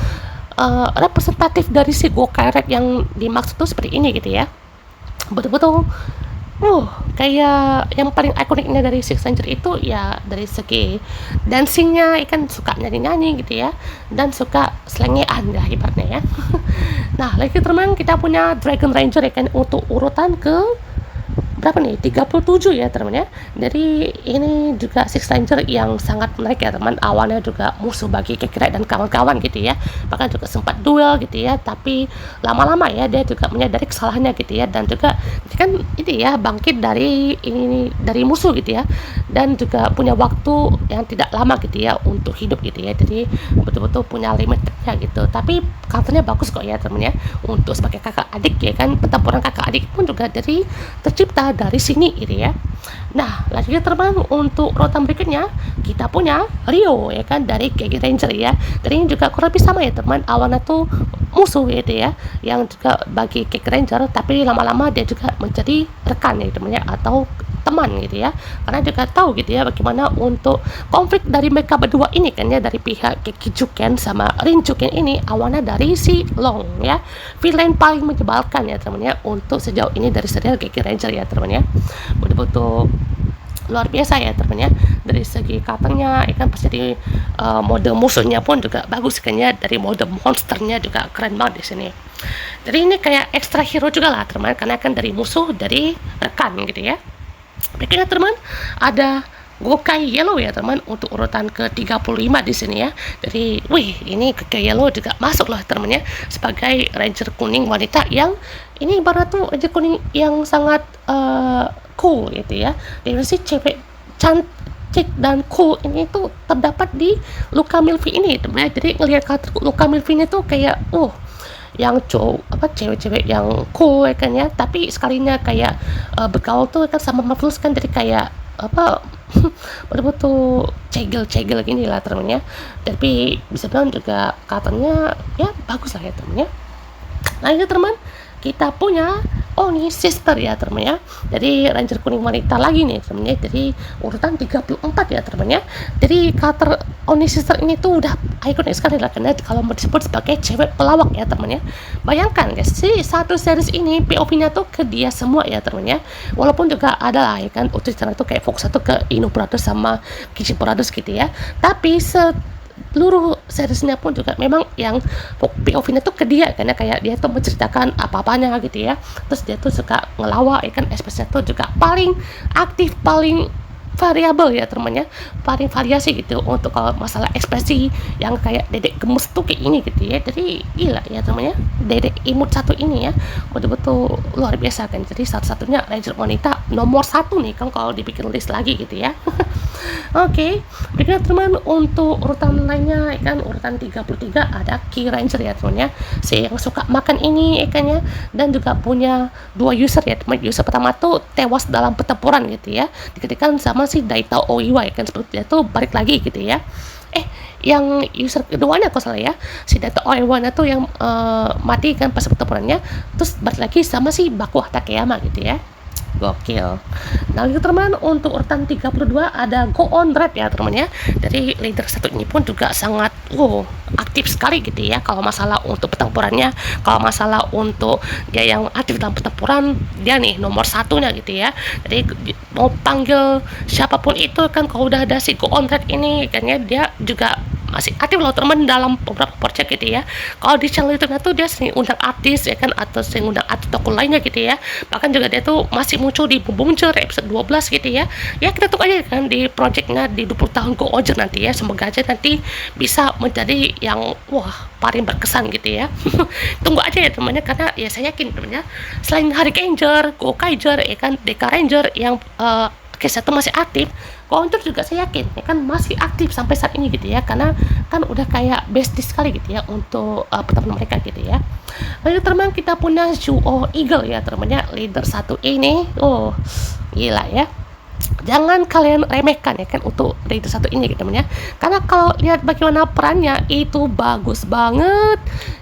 representatif dari si Gokai Red yang dimaksud tuh seperti ini gitu ya, betul-betul kayak yang paling ikoniknya dari Six Ranger itu ya dari segi dancingnya, ikan suka nyanyi-nyanyi gitu ya, dan suka selengean lah ibaratnya ya. Nah, lagi teman, kita punya Dragon Ranger ya kan, untuk urutan ke berapa nih, 37 ya teman ya. Jadi ini juga Six Ranger yang sangat menarik ya teman, awalnya juga musuh bagi Kekira dan kawan-kawan gitu ya, bahkan juga sempat duel gitu ya, tapi lama-lama ya dia juga menyadari kesalahannya gitu ya, dan juga kan ini ya bangkit dari musuh gitu ya, dan juga punya waktu yang tidak lama gitu ya untuk hidup gitu ya, jadi betul-betul punya limitnya gitu. Tapi karakternya bagus kok ya teman ya, untuk sebagai kakak adik ya kan, pertempuran kakak adik pun juga tercipta dari sini gitu ya. Nah, lanjutnya teman, untuk urutan berikutnya kita punya Rio ya kan, dari Gege Ranger ya. Dari ini juga kurang lebih sama ya teman, awalnya tuh musuh gitu ya, yang juga bagi Gege Ranger, tapi lama-lama dia juga menjadi rekan ya teman ya, atau teman gitu ya, karena juga tahu gitu ya bagaimana untuk konflik dari mereka berdua ini kan ya, dari pihak Gekijuken sama Rinjuken ini awalnya dari si Long ya, villain paling menyebalkan ya teman ya untuk sejauh ini dari serial Gege Ranger ya teman ya, betul-betul luar biasa ya teman ya, dari segi katanya ikan pasti di mode musuhnya pun juga bagus kan ya, dari mode monsternya juga keren banget di sini. Jadi ini kayak extra hero juga lah teman, karena kan dari musuh, dari rekan gitu ya. Berikutnya teman, ada Gokai Yellow ya teman, untuk urutan ke-35 di sini ya. Jadi, ini Gokai Yellow juga masuk loh teman ya, sebagai Ranger kuning wanita yang ini ibarat tuh Ranger kuning yang sangat cool gitu ya. Definisi cewek cantik dan cool ini tuh terdapat di Luka Milvi ini teman ya. Jadi ngelihat karakter Luka Milvi ini tuh kayak yang cewek-cewek yang cool ya kan ya, tapi sekalinya kayak bergaul tuh kan sama Marvelous kan, jadi kayak betul-betul cegel gini lah temennya, tapi bisa bilang juga katanya ya bagus lah ya temennya. Nah ini teman, kita punya Oni Sister ya teman ya, jadi Ranger kuning wanita lagi nih teman ya, jadi urutan 34 ya teman ya. Jadi karakter Oni Sister ini tuh udah ikonik sekali lah, karena kalau mau disebut sebagai cewek pelawak ya teman ya. Bayangkan guys, si satu series ini POV-nya tuh ke dia semua ya teman ya, walaupun juga ada lah ya kan utusan itu kayak fokus satu ke Inu Brothers sama Kishi Brothers gitu ya, tapi seluruh seriesnya pun juga memang yang POV-nya tuh ke dia, karena kayak dia tuh menceritakan apa-apanya gitu ya, terus dia tuh suka ngelawak ya kan, ekspresinya tuh juga paling aktif, paling variabel ya temannya, paling variasi gitu untuk kalau masalah ekspresi yang kayak dedek gemes tuh kayak ini gitu ya. Jadi gila ya temannya, dedek imut satu ini ya betul-betul luar biasa kan, jadi satu-satunya Ranger wanita nomor 1 nih kan kalau dibikin list lagi gitu ya. Oke, berikutnya teman, untuk urutan lainnya kan urutan 33 ada Ki Ranger ya teman ya, si yang suka makan ini ikannya, dan juga punya 2 user ya teman. User pertama tuh tewas dalam pertempuran gitu ya, digantikan sama si Daito Oiwa ya kan, seperti dia tuh balik lagi gitu ya. Yang user keduanya kok salah ya, si Daito Oiwa tuh yang mati kan pas pertempurannya, terus balik lagi sama si Bakuh Takeyama gitu ya. Gokil. Nah itu teman, untuk urutan 32 ada Go On Red ya teman ya. Jadi leader satu ini pun juga sangat aktif sekali gitu ya, kalau masalah untuk pertempurannya, kalau masalah untuk dia yang aktif dalam pertempuran, dia nih nomor satunya gitu ya. Jadi mau panggil siapapun itu kan, kalau udah ada si Go On Red ini kan ya, dia juga masih aktif loh teman dalam beberapa project gitu ya. Kalau di channel YouTube tuh dia sering undang artis ya kan, atau sering undang artis tokoh lainnya gitu ya. Bahkan juga dia tuh masih muncul di Bumbung Cer episode 12 gitu ya. Ya kita tunggu aja kan di projectnya di 20 tahun Go Ojer nanti ya. Semoga aja nanti bisa menjadi yang wah paling berkesan gitu ya. Tunggu aja ya temannya, karena ya saya yakin temannya selain Hari Ranger, Go Kaiser ya kan, Deka Ranger yang case itu masih aktif, Kontur juga saya yakin ya kan masih aktif sampai saat ini gitu ya, karena kan udah kayak bestie sekali gitu ya untuk pertemuan mereka gitu ya. Lalu teman kita punya Zuo Eagle ya temannya, leader satu ini, oh gila ya. Jangan kalian remehkan ya kan untuk leader satu ini gitu teman ya, karena kalau lihat bagaimana perannya itu bagus banget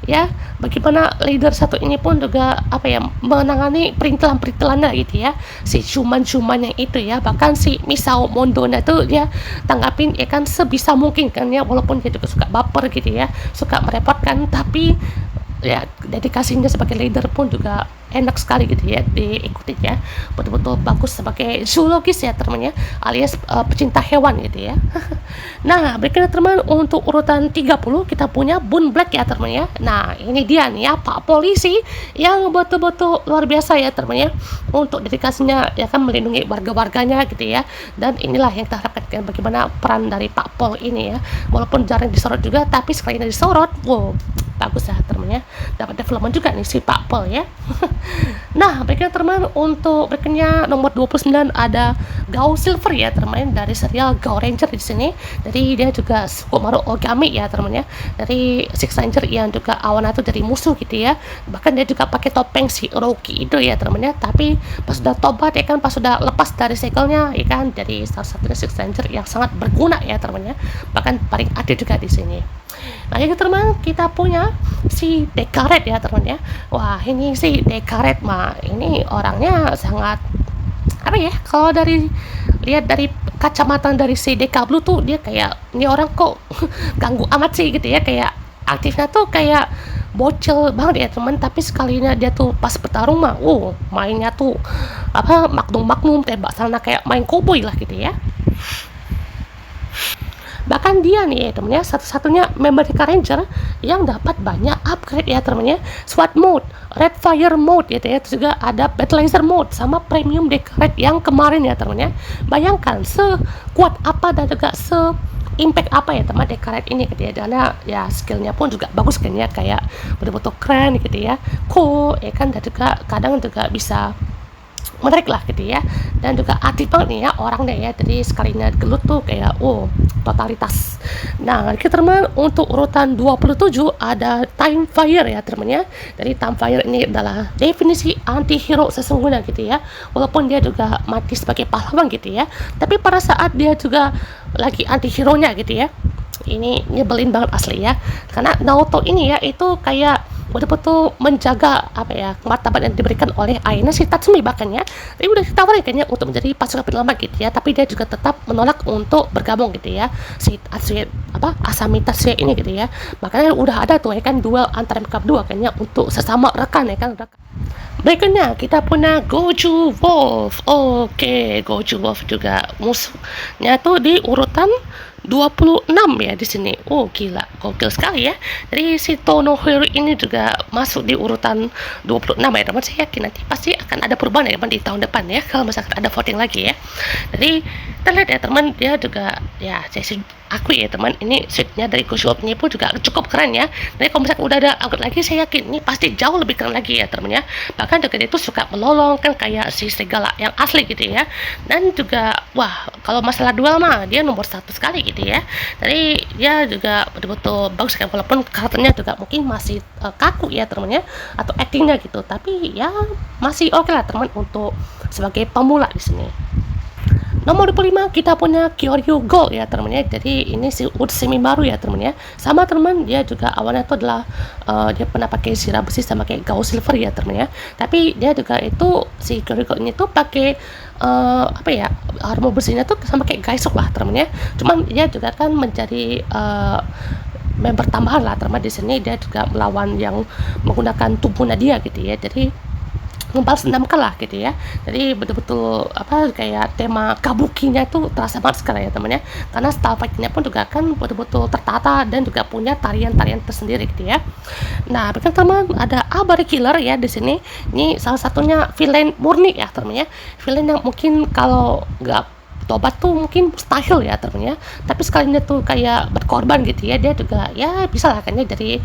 ya. Bagaimana leader satu ini pun juga apa ya menangani perintilan-perintilannya gitu ya, si cuman-cuman yang itu ya, bahkan si Misao Mondona tuh dia tanggapin ya kan sebisa mungkin kan ya, walaupun dia juga suka baper gitu ya, suka merepotkan, tapi ya dedikasinya sebagai leader pun juga enak sekali gitu ya diikuti ya, betul-betul bagus sebagai zoologis ya temannya, alias pecinta hewan gitu ya. Nah berikutnya teman untuk urutan 30 kita punya Boon Black ya temannya. Nah ini dia nih ya Pak Polisi yang betul-betul luar biasa ya temannya, untuk dedikasinya ya kan melindungi warga-warganya gitu ya. Dan inilah yang kita harapkan bagaimana peran dari Pak Pol ini ya, walaupun jarang disorot juga, tapi sekali disorot wow bagus ya temannya, dapat development juga nih si Pak Pol ya. Nah berikutnya teman untuk berikutnya nomor 29 ada Gao Silver ya teman, dari serial Gao Ranger di sini. Jadi dia juga Sukomaru Ogami ya teman ya, dari Six Ranger yang juga awalnya tuh dari musuh gitu ya. Bahkan dia juga pakai topeng si Rocky itu ya teman ya, tapi pas sudah tobat ya kan, pas sudah lepas dari segelnya ya kan, jadi salah satu Six Ranger yang sangat berguna ya teman ya, bahkan paling ada juga di sini. Nah ini teman kita punya si Dekaret ya teman ya. Wah ini si Dekaret mah ini orangnya sangat apa ya, kalau dari lihat dari kacamata dari si Deka Blue tuh dia kayak ini orang kok ganggu amat sih gitu ya, kayak aktifnya tuh kayak bocil banget ya teman, tapi sekalinya dia tuh pas bertarung mah mainnya tuh apa magnum tembak sana kayak main cowboy lah gitu ya. Bahkan dia nih temennya satu-satunya member Deka Ranger yang dapat banyak upgrade ya temennya, SWAT mode, Red Fire mode gitu ya, terus juga ada Battle Laser mode sama premium Deka Red yang kemarin ya temennya. Bayangkan sekuat apa dan juga impact apa ya teman Deka Red ini gitu ya, karena ya skillnya pun juga bagus kan ya, kayak betul-betul keren gitu ya, cool ya kan, dan juga kadang juga bisa menarik lah gitu ya, dan juga aktif banget nih ya orangnya ya, jadi sekalinya gelut tuh kayak totalitas. Nah kita teman untuk urutan 27 ada Time Fire ya teman ya. Jadi Time Fire ini adalah definisi anti hero sesungguhnya gitu ya, walaupun dia juga mati sebagai pahlawan gitu ya, tapi pada saat dia juga lagi anti hero nya gitu ya, ini nyebelin banget asli ya, karena Naoto ini ya itu kayak betul-betul menjaga apa ya martabat yang diberikan oleh ayahnya si Tatsumi, bahkan ya ini udah ditawarin kayaknya untuk menjadi pasukan penyelamat gitu ya, tapi dia juga tetap menolak untuk bergabung gitu ya, si Tatsuya Asami Tatsuya ini gitu ya. Makanya udah ada tuh ya kan duel antara mereka berdua kayaknya untuk sesama rekan ya kan. Berikutnya kita punya Goju Wolf. Oke, Goju Wolf juga musuhnya tuh di urutan 26 ya di sini. Gila, gokil sekali ya. Jadi si Tonohiro ini juga masuk di urutan 26 ya teman. Saya yakin nanti pasti akan ada perubahan ya teman di tahun depan ya, kalau misalkan ada voting lagi ya. Jadi kita lihat ya teman, dia juga ya saya akui ya teman, ini suitnya dari Goshop ini pun juga cukup keren ya. Jadi kalau misalkan udah ada upgrade lagi, saya yakin ini pasti jauh lebih keren lagi ya teman ya. Bahkan juga dia itu suka melolong kan kayak si serigala yang asli gitu ya. Dan juga wah kalau masalah duel mah dia nomor 1 sekali gitu ya. Jadi dia juga betul-betul bagus kan, walaupun karakternya juga mungkin masih kaku ya teman ya, atau actingnya gitu, tapi ya masih oke lah teman untuk sebagai pemula di sini. Nomor 25 kita punya Kyoryu Gold ya temennya. Jadi ini si Utsumi baru ya temennya. Sama teman dia juga awalnya itu adalah dia pernah pakai sirah besi sama kayak Gao Silver ya temennya. Tapi dia juga itu si Kyoryu Gold ini tuh pakai apa ya armor besinya tuh sama kayak Gaisok lah temennya. Cuman dia juga kan menjadi member tambahan lah teman di sini. Dia juga melawan yang menggunakan tubuhnya dia gitu ya. Jadi membalas dendamkan lah gitu ya. Jadi betul-betul apa kayak tema kabukinya itu terasa banget sekali ya teman ya. Karena style fight-nya pun juga kan betul-betul tertata dan juga punya tarian-tarian tersendiri gitu ya. Nah, bagi teman ada Abari Killer ya di sini. Ini salah satunya villain murni ya teman ya. Villain yang mungkin kalau nggak tobat tuh mungkin mustahil ya temennya, tapi sekali dia tuh kayak berkorban gitu ya, dia juga ya bisa lah kan ya dari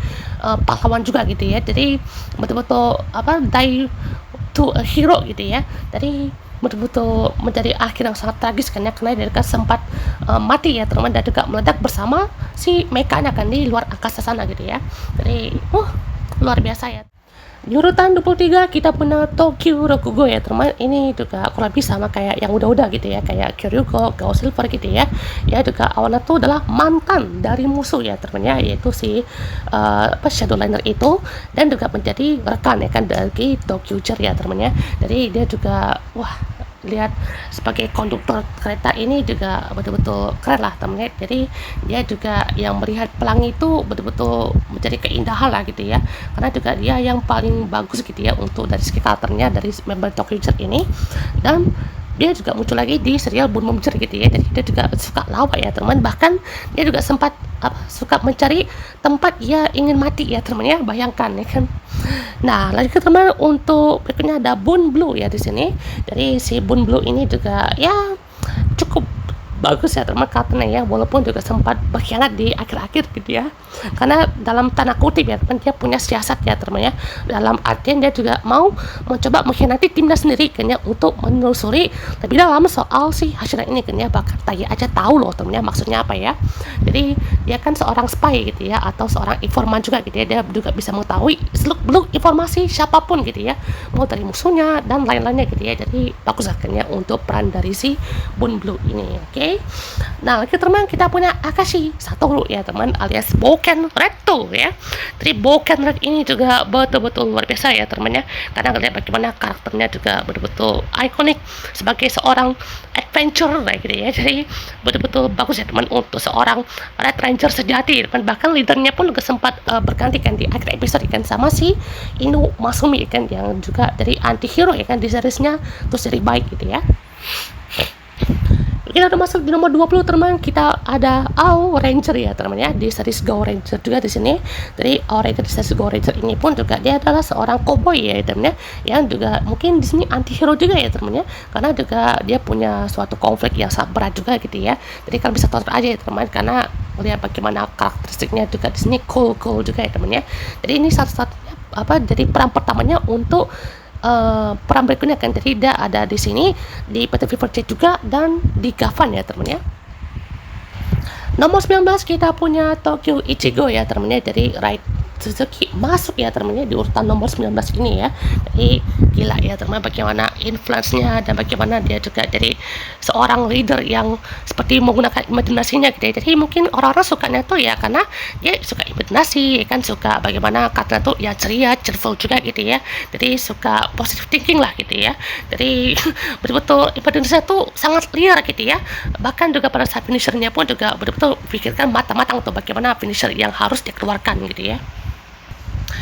pahlawan juga gitu ya, jadi betul-betul apa die to a hero gitu ya, dari betul-betul menjadi akhir yang sangat tragis kan ya, karena dia kan sempat mati ya teman, dan juga meledak bersama si mekanya kan di luar angkasa sana gitu ya, jadi luar biasa ya. Di urutan 23 kita punya Tokyo Rokugo ya teman, ini juga kurang lebih sama kayak yang udah-udah gitu ya, kayak Kyoryuko, Gao Silver gitu ya. Ya juga awalnya tuh adalah mantan dari musuh ya teman ya, yaitu si Shadowliner itu, dan juga menjadi rekan ya kan dari Tokyo Cher ya teman ya. Jadi dia juga lihat sebagai konduktor kereta ini juga betul-betul keren lah temennya. Jadi dia juga yang melihat pelangi itu betul-betul menjadi keindahan lah gitu ya, karena juga dia yang paling bagus gitu ya untuk dari segi karakternya dari member Tokyo Jet ini. Dan dia juga muncul lagi di serial Bunmomjer gitu ya, jadi dia juga suka lawak ya teman, bahkan dia juga sempat suka mencari tempat ia ingin mati ya teman ya, bayangkan ya kan. Nah, lanjut ke teman, untuk berikutnya ada Bun Blue ya di sini. Jadi si Bun Blue ini juga ya cukup bagus ya teman karakternya ya, walaupun juga sempat berkhianat di akhir-akhir gitu ya, karena dalam tanda kutip ya teman, dia punya siasat ya teman ya, dalam artian dia juga mau mencoba mengkhianati timnya sendiri kan ya, untuk menelusuri lebih dalam soal si Hashira ini kan ya, bahkan Taya aja tahu loh teman ya maksudnya apa ya. Jadi dia kan seorang spy gitu ya, atau seorang informan juga gitu ya, dia juga bisa mengetahui seluk-beluk informasi siapapun gitu ya, mau dari musuhnya dan lain-lainnya gitu ya. Jadi bagus kan ya untuk peran dari si Bun Blue ini, oke. Nah, teman kita punya Akashi Satoru ya teman, alias Boken Red tuh ya. Jadi Boken Red ini juga betul-betul luar biasa ya teman ya, karena ngeliat bagaimana karakternya juga betul-betul ikonik sebagai seorang adventure gitu ya. Jadi betul-betul bagus ya teman untuk seorang Red Ranger sejati teman. Bahkan leadernya pun juga sempat berganti kan di akhir episode kan, sama si Inu Masumi kan, yang juga dari anti hero ya kan di seriesnya, terus jadi baik gitu ya. Kita udah masuk di nomor 20 teman, kita ada Ao Ranger ya teman ya, di series Go Ranger juga di sini. Jadi Ao Ranger di series Go Ranger ini pun juga dia adalah seorang cowboy ya teman ya, yang juga mungkin di sini anti hero juga ya teman ya, karena juga dia punya suatu konflik yang sangat berat juga gitu ya. Jadi kalian bisa tonton aja ya teman, karena lihat bagaimana karakteristiknya juga di sini cool juga ya teman ya. Jadi ini satu-satunya jadi peran pertamanya untuk peran berikutnya kan, jadi dia ada di sini di PT Fever Jet juga dan di Gavan ya teman ya. Nomor 19 kita punya Tokyo Ichigo ya teman ya, dari Ride Suzuki masuk ya teman-teman di urutan nomor 19 ini ya. Jadi gila ya teman, bagaimana influence-nya dan bagaimana dia juga jadi seorang leader yang seperti menggunakan imajinasinya gitu ya. Jadi mungkin orang-orang sukanya tuh ya karena dia suka imajinasi kan, suka bagaimana katanya tuh ya ceria, cheerful juga gitu ya. Jadi suka positive thinking lah gitu ya. Jadi betul-betul imajinasinya tuh sangat liar gitu ya. Bahkan juga pada saat finishernya pun juga betul-betul pikirkan matang-matang tuh bagaimana finisher yang harus dikeluarkan gitu ya.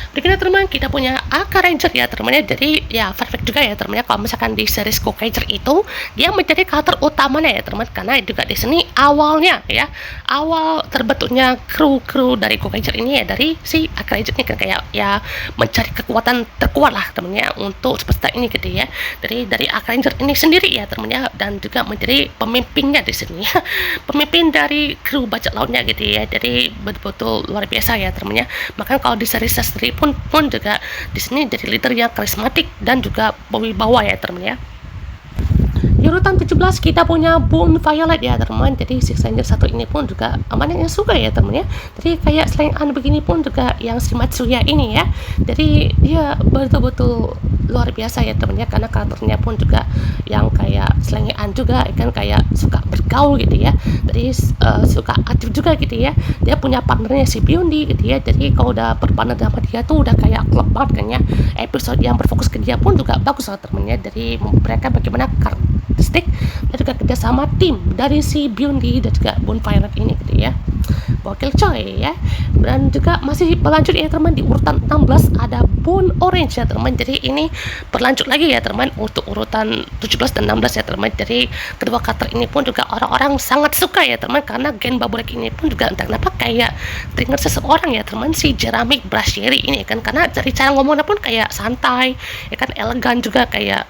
Berikutnya teman, kita punya Aka Ranger ya teman ya. Jadi ya perfect juga ya teman ya, kalau misalkan di series Go Ranger itu dia menjadi karakter utamanya ya teman, karena juga di sini awalnya ya, awal terbentuknya kru dari Go Ranger ini ya dari si Aka Ranger ini kan, kayak ya mencari kekuatan terkuat lah teman ya untuk seperti ini gitu ya. Jadi dari Aka Ranger ini sendiri ya teman ya, dan juga menjadi pemimpinnya di sini ya, pemimpin dari kru bajak lautnya gitu ya. Jadi betul-betul luar biasa ya teman ya. Makanya kalau di series sendiri pun juga di sini jadi leader yang karismatik dan juga berwibawa ya teman ya. Di urutan 17 kita punya Bone Violet ya teman. Jadi si Ranger satu ini pun juga amannya suka ya teman ya. Jadi kayak selingan begini pun juga yang si Matsuya ini ya. Jadi dia betul-betul luar biasa ya teman ya, karena karakternya pun juga yang kayak selingan juga kan, kayak suka bergaul gitu ya. Jadi suka aktif juga gitu ya. Dia punya partnernya si Biondi gitu ya. Jadi kalau udah berpartner sama dia tuh udah kayak klub banget kan ya. Episode yang berfokus ke dia pun juga bagus lah teman ya. Dari mereka bagaimana karakteristik dan juga kerjasama tim dari si Biondi dan juga Bone Violet ini gitu ya. Gokil coy ya. Dan juga masih berlanjut ya teman, di urutan 16 ada Bone Orange ya teman. Jadi ini berlanjut lagi ya teman untuk urutan 17 dan 16 ya teman. Jadi kedua karakter ini pun juga orang-orang sangat suka ya teman, karena Gen Babulek ini pun juga entah kenapa kayak teringat seseorang ya teman, si Jeremy Brasheari ini kan, karena dari cara ngomongnya pun kayak santai ya kan, elegan juga, kayak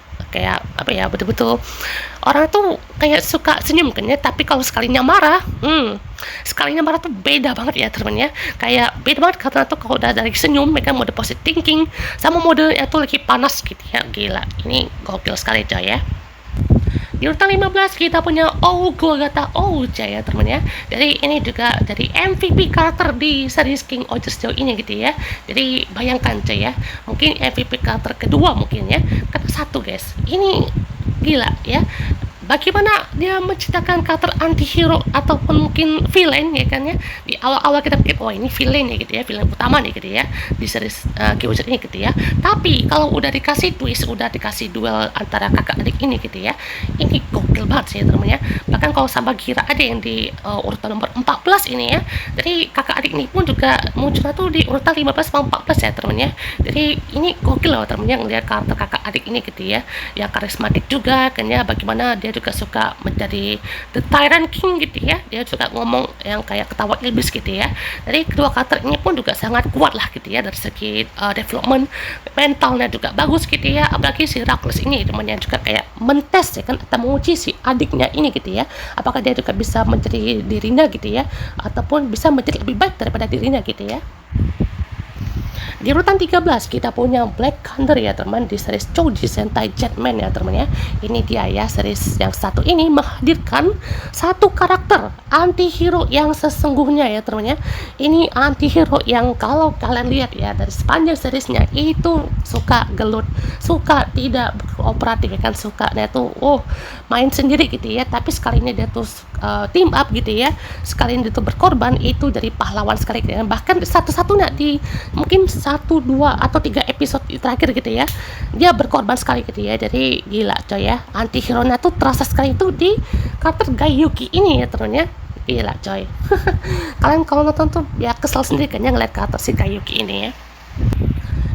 apa ya, betul-betul orang tuh kayak suka senyum kan ya. Tapi kalau sekalinya marah tuh beda banget ya teman ya, kayak beda banget karena tuh kalau udah dari senyum mereka mode positive thinking sama modenya tuh lagi panas gitu ya. Gila, ini gokil sekali coy ya. Di urutan 15 kita punya Golgotha Ouija ya teman ya. Jadi ini juga dari MVP karakter di series King Oger sejauh ini gitu ya. Jadi bayangkan coy ya, mungkin MVP karakter kedua mungkin ya, karena satu guys, ini gila ya, bagaimana dia menciptakan karakter anti-hero ataupun mungkin villain ya kan ya. Di awal-awal kita pikir oh ini villain ya gitu ya, villain utama nih gitu ya di series Kyojin ini gitu ya. Tapi kalau udah dikasih twist, udah dikasih duel antara kakak adik ini gitu ya, ini gokil banget sih teman ya. Bahkan kalau sama Gira ada yang di urutan nomor 14 ini ya. Jadi kakak adik ini pun juga munculnya tuh di urutan 15 sama 14 ya teman ya. Jadi ini gokil loh teman ya, ngelihat karakter kakak adik ini gitu ya, yang karismatik juga kan ya, bagaimana dia juga suka menjadi the Tyrant King gitu ya. Dia suka ngomong yang kayak ketawa iblis gitu ya. Jadi kedua karakter ini pun juga sangat kuat lah gitu ya, dari segi development mentalnya juga bagus gitu ya. Apalagi si Rakles ini temannya juga kayak mentes ya kan, atau menguji si adiknya ini gitu ya, apakah dia juga bisa menjadi dirinya gitu ya, ataupun bisa menjadi lebih baik daripada dirinya gitu ya. Di urutan 13 kita punya Black Thunder ya teman, di series Choji Sentai Jetman ya teman ya. Ini dia ya, series yang satu ini menghadirkan satu karakter anti-hero yang sesungguhnya ya teman ya. Ini anti-hero yang kalau kalian lihat ya dari sepanjang seriesnya itu suka gelut, suka tidak kooperatif ya kan, suka dia tuh main sendiri gitu ya. Tapi sekali ini dia tuh team up gitu ya, sekali ini dia tuh berkorban, itu jadi pahlawan sekali gitu ya. Bahkan satu-satunya di mungkin 1, 2, atau 3 episode terakhir gitu ya, dia berkorban sekali gitu ya. Jadi gila coy ya, anti-hero nya tuh terasa sekali itu di karakter Gaiyuki ini ya teman ya. Gila coy. Kalian kalau nonton tuh ya kesel sendiri kan ya ngeliat karakter si Gaiyuki ini ya.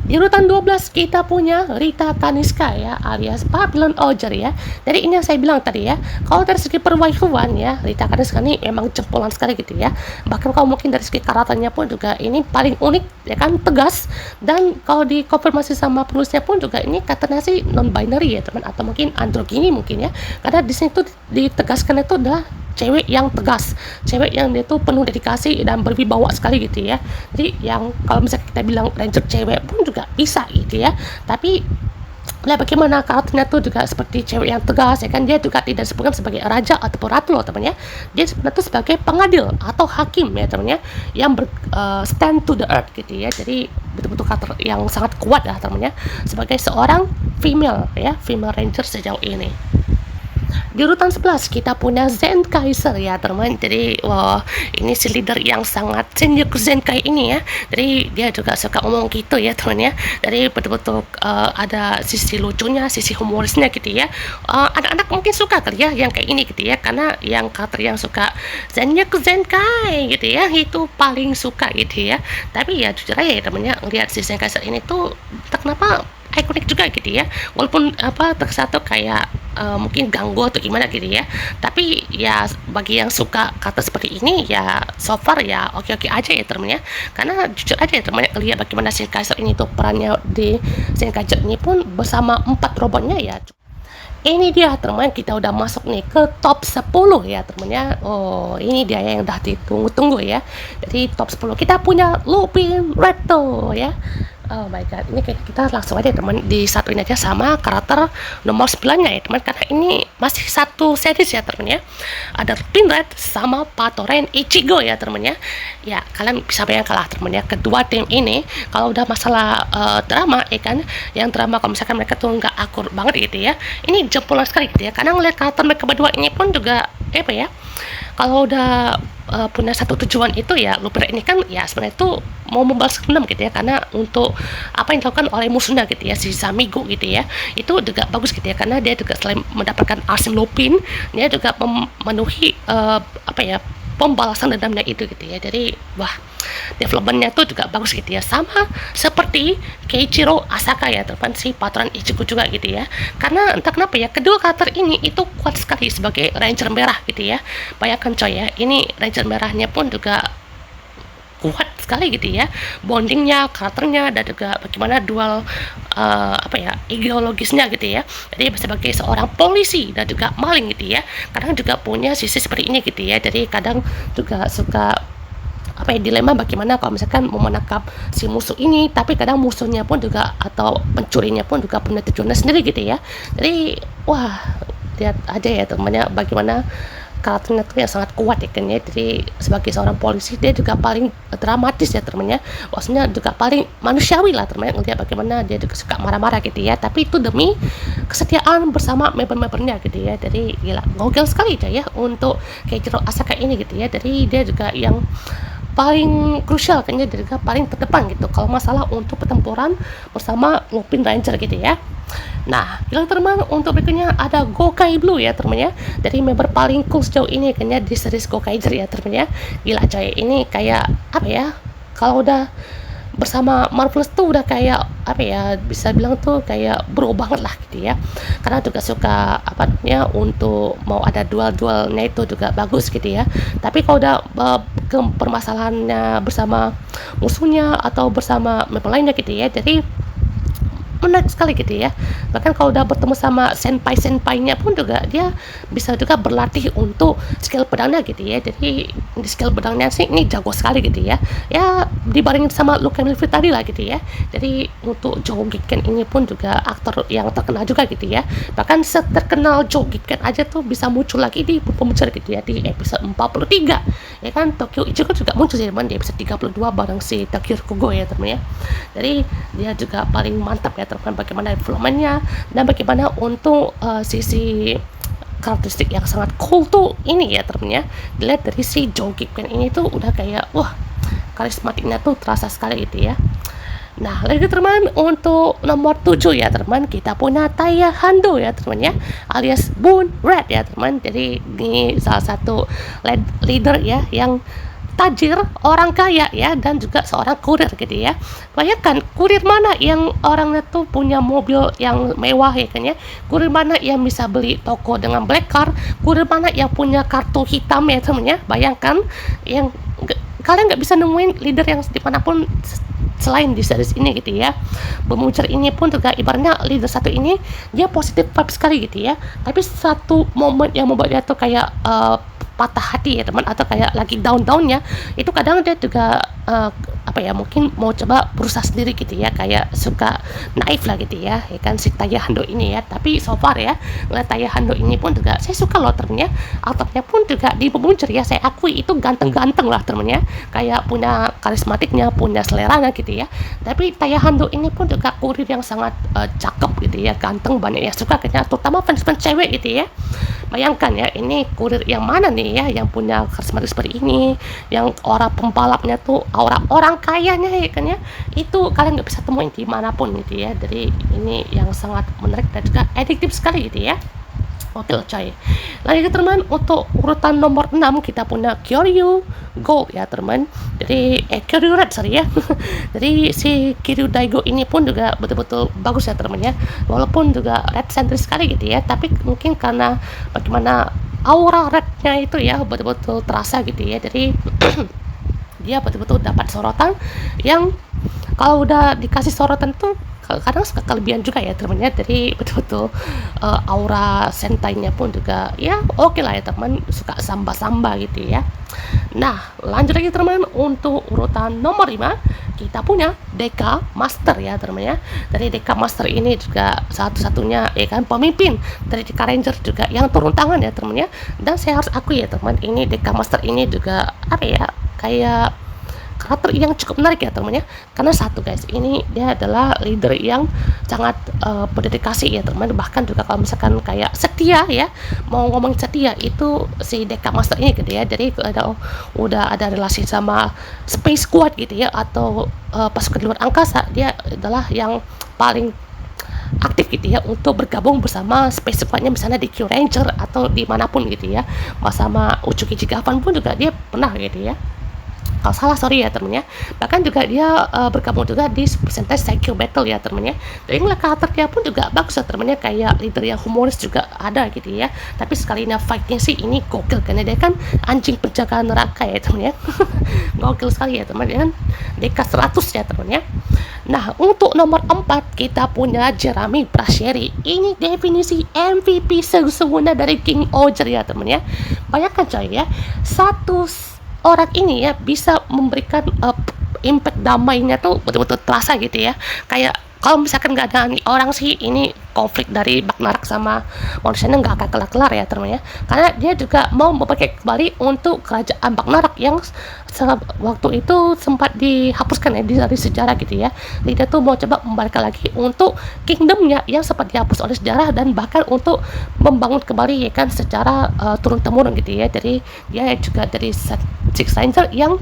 Di urutan 12 kita punya Rita Kaniska ya, alias Babylon Oger ya. Jadi ini yang saya bilang tadi ya, kalau dari segi perwaifuan ya, Rita Kaniska ini emang jempolan sekali gitu ya. Bahkan kalau mungkin dari segi karakternya pun juga ini paling unik ya kan, tegas. Dan kalau dikonfirmasi sama penulisnya pun juga ini katanya sih non binary ya teman, atau mungkin androgyny mungkin ya. Karena di sini tuh ditegaskan itu adalah cewek yang tegas, cewek yang dia tuh penuh dedikasi dan berwibawa sekali gitu ya. Jadi yang kalau misalnya kita bilang ranger cewek pun juga bisa gitu ya. Tapi lah bagaimana karakternya tuh juga seperti cewek yang tegas ya kan, dia juga tidak disebutkan sebagai raja ataupun ratu loh teman ya. Dia sebenarnya tuh sebagai pengadil atau hakim ya teman ya, yang stand to the earth gitu ya. Jadi betul-betul karakter yang sangat kuat ya teman ya, sebagai seorang female ya, female ranger sejauh ini. Di urutan 11 kita punya Zen Kaiser ya teman. Jadi ini si leader yang sangat Senjuku Zenkai ini ya. Jadi dia juga suka ngomong gitu ya teman ya. Jadi betul-betul ada sisi lucunya, sisi humorisnya gitu ya. Anak-anak mungkin suka kali ya yang kayak ini gitu ya, karena yang karakter yang suka Senjuku Zenkai gitu ya, itu paling suka gitu ya. Tapi ya jujur aja ya teman ya, ngeliat si Zen Kaiser ini tuh kenapa ikonik juga gitu ya, walaupun tersatu kayak mungkin ganggu atau gimana gitu ya. Tapi ya bagi yang suka kata seperti ini ya so far ya oke-oke aja ya temen ya. Karena jujur aja ya temen, lihat bagaimana Zen Kaiser ini tuh perannya di Zen Kaiser ini pun bersama 4 robotnya ya. Ini dia teman, kita udah masuk nih ke top 10 ya teman ya. Ini dia yang udah ditunggu-tunggu ya. Jadi top 10 kita punya Lupin Reto ya. Oh my god, ini kita langsung aja teman disatuin aja sama karakter nomor 9-nya ya teman, karena ini masih satu series ya teman ya. Ada Lupin Red sama Patoran Ichigo ya teman ya. Ya kalian bisa bayangkan lah teman ya, kedua tim ini kalau udah masalah drama ya kan, yang drama kalau misalkan mereka tuh nggak akur banget gitu ya, ini jempolan sekali gitu ya. Karena ngeliat karakter mereka berdua ini pun juga apa ya, kalau udah punya satu tujuan itu ya, Lupin ini kan ya sebenarnya itu mau membalas dendam gitu ya, karena untuk apa yang dilakukan oleh musuhnya gitu ya, si Samigo gitu ya, itu juga bagus gitu ya, karena dia juga selain mendapatkan Arsene Lupin, dia juga memenuhi apa ya, pembalasan dendamnya itu gitu ya. Jadi wah, developmentnya tuh juga bagus gitu ya, sama seperti Keiichiro Asaka ya teman, si patron Ichigo juga gitu ya. Karena entah kenapa ya, kedua karakter ini itu kuat sekali sebagai Ranger Merah gitu ya. Bayangkan coy ya, ini Ranger Merahnya pun juga kuat sekali gitu ya, bondingnya, karakternya, dan juga bagaimana dual ideologisnya gitu ya. Jadi sebagai seorang polisi dan juga maling gitu ya, kadang juga punya sisi seperti ini gitu ya. Jadi kadang juga suka dilema bagaimana kalau misalkan mau menangkap si musuh ini, tapi kadang musuhnya pun juga atau pencurinya pun juga punya tujuannya sendiri gitu ya. Jadi wah, lihat aja ya temannya bagaimana karakternya tuh yang sangat kuat ya kan ya. Jadi sebagai seorang polisi dia juga paling dramatis ya temennya, maksudnya juga paling manusiawi lah temennya, ngeliat bagaimana dia juga suka marah-marah gitu ya, tapi itu demi kesetiaan bersama member-membernya gitu ya. Jadi gila, gokil sekali aja ya untuk Keiichiro Asaka ini gitu ya. Jadi dia juga yang paling krusial kayaknya, dia juga paling terdepan gitu kalau masalah untuk pertempuran bersama Lupin Ranger gitu ya. Nah, bilang teman, untuk berikutnya ada Gokai Blue ya teman ya. Jadi member paling cool sejauh ini kayaknya di series Gokaiger ya teman ya. Gila coy, ini kayak apa ya? Kalau udah bersama Marvelous tuh udah kayak apa ya, bisa bilang tuh kayak bro banget lah gitu ya. Karena juga suka apa namanya, untuk mau ada dual-dualnya itu juga bagus gitu ya. Tapi kalau udah ke permasalahannya bersama musuhnya atau bersama member lainnya gitu ya, jadi menarik sekali gitu ya. Bahkan kalau udah bertemu sama senpai-senpainya pun juga dia bisa juga berlatih untuk skill pedangnya gitu ya. Jadi di skill pedangnya sih ini jago sekali gitu ya. Ya dibandingin sama Luke Milford tadi lah gitu ya. Jadi untuk Joe Giken ini pun juga aktor yang terkenal juga gitu ya. Bahkan seterkenal Joe Giken aja tuh bisa muncul lagi di pemuncul gitu ya, di episode 43 ya kan. Tokyo Ichigo juga muncul sih teman di episode 32 bareng si Takiro Kugo ya teman ya. Jadi dia juga paling mantap ya teman, bagaimana developmentnya dan bagaimana untuk sisi karakteristik yang sangat cool tuh ini ya teman ya. Dilihat dari si Joe Giken ini tuh udah kayak wah, karismatiknya tuh terasa sekali gitu ya. Nah, lagi teman, untuk nomor 7 ya teman, kita punya Taya Hando ya teman ya, alias Boon Red ya teman. Jadi ini salah satu leader ya yang tajir, orang kaya ya, dan juga seorang kurir gitu ya. Bayangkan, kurir mana yang orangnya tuh punya mobil yang mewah ya kan ya, kurir mana yang bisa beli toko dengan black car, kurir mana yang punya kartu hitam ya teman ya. Bayangkan, yang kalian nggak bisa nemuin leader yang dimanapun selain di series ini gitu ya. Bemuncul ini pun juga ibaratnya leader satu ini dia positif vibe sekali gitu ya, tapi satu momen yang membuat dia tuh kayak patah hati ya teman, atau kayak lagi down-downnya itu kadang dia juga mungkin mau coba berusaha sendiri gitu ya, kayak suka naif lah gitu ya kan si Taya Hando ini ya. Tapi so far ya, ngeliat Taya Hando ini pun juga saya suka loh temennya, aktornya pun juga di Pemuncur ya, saya akui itu ganteng-ganteng lah temennya, kayak punya karismatiknya, punya seleranya gitu ya. Tapi Taya Hando ini pun juga kurir yang sangat cakep gitu ya, ganteng, banyak yang suka kayaknya, terutama fans-fans cewek gitu ya. Bayangkan ya, ini kurir yang mana nih ya yang punya karismatik seperti ini, yang aura pembalapnya tuh aura orang kayanya ya kan ya, itu kalian nggak bisa temuin dimanapun gitu ya. Jadi ini yang sangat menarik dan juga adiktif sekali gitu ya. Oke coy, lanjut teman, untuk urutan nomor 6 kita punya Kyoryu Gold ya teman. Jadi Kyoryu Red sorry ya. Jadi si Kiryu Daigo ini pun juga betul-betul bagus ya teman ya, walaupun juga red sentris sekali gitu ya, tapi mungkin karena bagaimana aura rednya itu ya betul-betul terasa gitu ya. Jadi dia betul-betul dapat sorotan yang kalau udah dikasih sorotan tuh kadang suka kelebihan juga ya temennya. Jadi betul-betul aura sentainya pun juga ya oke lah ya teman, suka samba-samba gitu ya. Nah, lanjut lagi teman, untuk urutan nomor 5 kita punya Deka Master ya teman ya. Dari Deka Master ini juga satu-satunya ya kan pemimpin dari Deka Ranger juga yang turun tangan ya teman ya. Dan saya harus akui ya teman, ini Deka Master ini juga apa ya, kayak karakter yang cukup menarik ya teman ya. Karena satu guys, ini dia adalah leader yang sangat berdedikasi ya teman. Bahkan juga kalau misalkan kayak setia ya, mau ngomong setia itu si Deka Master ini gitu ya. Jadi udah ada relasi sama Space Squad gitu ya, atau pasukan luar angkasa, dia adalah yang paling aktif gitu ya untuk bergabung bersama Space Squadnya misalnya di Q Ranger atau dimanapun gitu ya, bersama Uchukichi Gavan pun juga dia pernah gitu ya, kalau salah sorry ya temennya. Bahkan juga dia bergabung juga di Sentai Saikyo Battle ya temennya. Dan ini karakter dia pun juga bagus ya temennya, kayak leader yang humoris juga ada gitu ya. Tapi sekalinya fightnya sih ini gokil, karena dia kan anjing penjaga neraka ya temennya. Gokil sekali ya teman, dia kan DK 100 ya temennya. Nah, untuk nomor 4 kita punya Jeremy Brasheari. Ini definisi MVP sesungguhnya dari King Oger ya temen ya. Bayangkan coy ya, satu orang ini ya bisa memberikan impact damainya tuh betul-betul terasa gitu ya. Kayak kalau misalkan nggak ada nih orang sih, ini konflik dari Bagnarak sama manusianya nggak akan kelar-kelar ya teman ya, karena dia juga mau memakai kembali untuk kerajaan Bagnarak yang waktu itu sempat dihapuskan ya dari sejarah gitu ya. Jadi dia tuh mau coba membalikkan lagi untuk kingdomnya yang sempat dihapus oleh sejarah, dan bahkan untuk membangun kembali ya kan secara turun temurun gitu ya. Jadi dia juga dari Six Ranger yang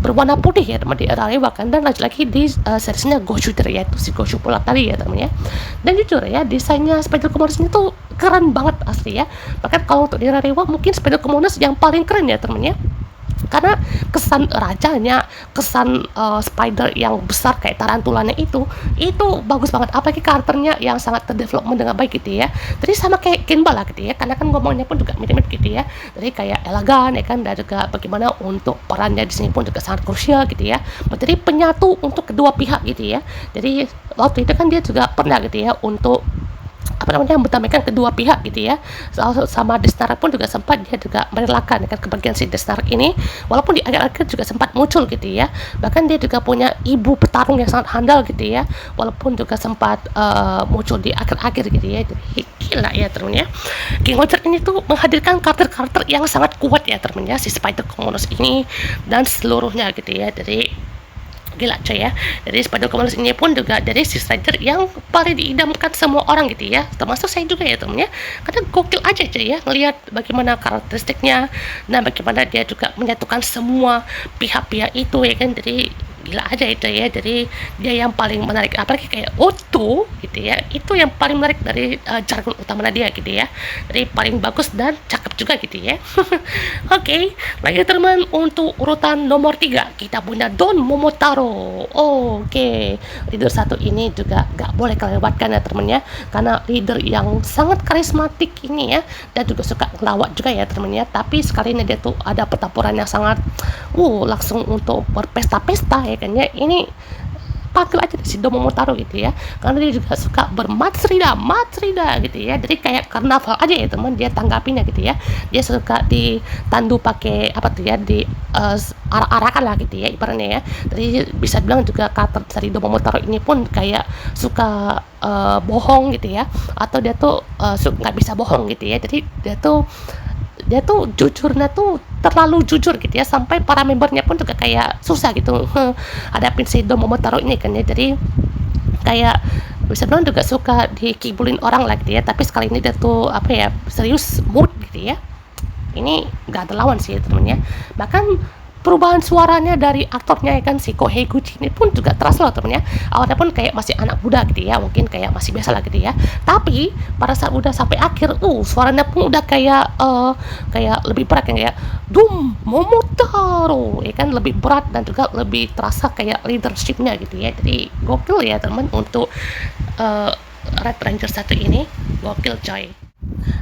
berwarna putih ya teman di era Wakanda, dan lagi-lagi di seriesnya Go Shooter, yaitu si Go Shooter tadi ya teman ya. Dan jujur ya, desainnya Spider Commodus ini tuh keren banget asli ya. Bahkan kalau untuk di era Rewa mungkin Spider Commodus yang paling keren ya teman ya, karena kesan rajanya, kesan spider yang besar kayak tarantulanya itu bagus banget, apalagi karakternya yang sangat terdevelopment dengan baik gitu ya. Jadi sama kayak Kinball lah gitu ya, karena kan ngomongnya pun juga mirip-mirip gitu ya. Jadi kayak elegan ya kan, dan juga bagaimana untuk perannya di sini pun juga sangat krusial gitu ya, menjadi penyatu untuk kedua pihak gitu ya. Jadi waktu itu kan dia juga pernah gitu ya untuk mendamaikan kedua pihak gitu ya. Sama Destara pun juga sempat dia juga merelakan kan kebagian si Destara ini, walaupun di akhir-akhir juga sempat muncul gitu ya. Bahkan dia juga punya ibu petarung yang sangat handal gitu ya, walaupun juga sempat muncul di akhir-akhir gitu ya. Jadi gila ya temen ya, King Oger ini tuh menghadirkan karakter-karakter yang sangat kuat ya temen ya, si Spider Commodus ini dan seluruhnya gitu ya. Jadi gila coy ya. Jadi Spider Commodus ini pun juga dari si Strider yang paling diidamkan semua orang gitu ya, termasuk saya juga ya temennya, karena gokil aja coy ya ngelihat bagaimana karakteristiknya, dan bagaimana dia juga menyatukan semua pihak-pihak itu ya kan. Jadi gila aja itu ya. Jadi dia yang paling menarik, apalagi kayak Otto gitu ya, itu yang paling menarik dari jargon utama dia gitu ya. Jadi paling bagus dan cakep juga gitu ya. Oke, lagi teman, untuk urutan nomor 3 kita punya Don Momotaro. Oke, leader satu ini juga gak boleh kelewatkan ya temennya, karena leader yang sangat karismatik ini ya, dan juga suka ngelawak juga ya temennya. Tapi sekali ini dia tuh ada pertempuran yang sangat langsung untuk berpesta-pesta ya kan ya. Ini panggil aja si Don Momotaro gitu ya, karena dia juga suka bermatsrida gitu ya. Jadi kayak karnaval aja ya teman, dia tanggapinya gitu ya. Dia suka ditandu pakai apa tuh ya, di arak-arakan lah gitu ya ibaratnya ya. Jadi bisa bilang juga karakter dari Don Momotaro ini pun kayak suka bohong gitu ya, atau dia tuh nggak bisa bohong gitu ya. Jadi dia tuh jujurnya tuh terlalu jujur gitu ya, sampai para membernya pun juga kayak susah gitu hadapin si Don Momotaro ini kan ya. Jadi kayak bisa bilang juga suka dikibulin orang lah gitu ya, tapi sekali ini dia tuh apa ya, serius mood gitu ya. Ini gak ada lawan sih temennya. Bahkan perubahan suaranya dari aktornya ya kan, si Kohei Gucci ini pun juga terasa loh temennya. Awalnya pun kayak masih anak muda gitu ya, mungkin kayak masih biasa lah gitu ya, tapi pada saat udah sampai akhir suaranya pun udah kayak kayak lebih berat kan, kayak Dum Momotaro ya kan, lebih berat dan juga lebih terasa kayak leadershipnya gitu ya. Jadi gokil ya teman untuk Red Ranger 1 ini, gokil coy.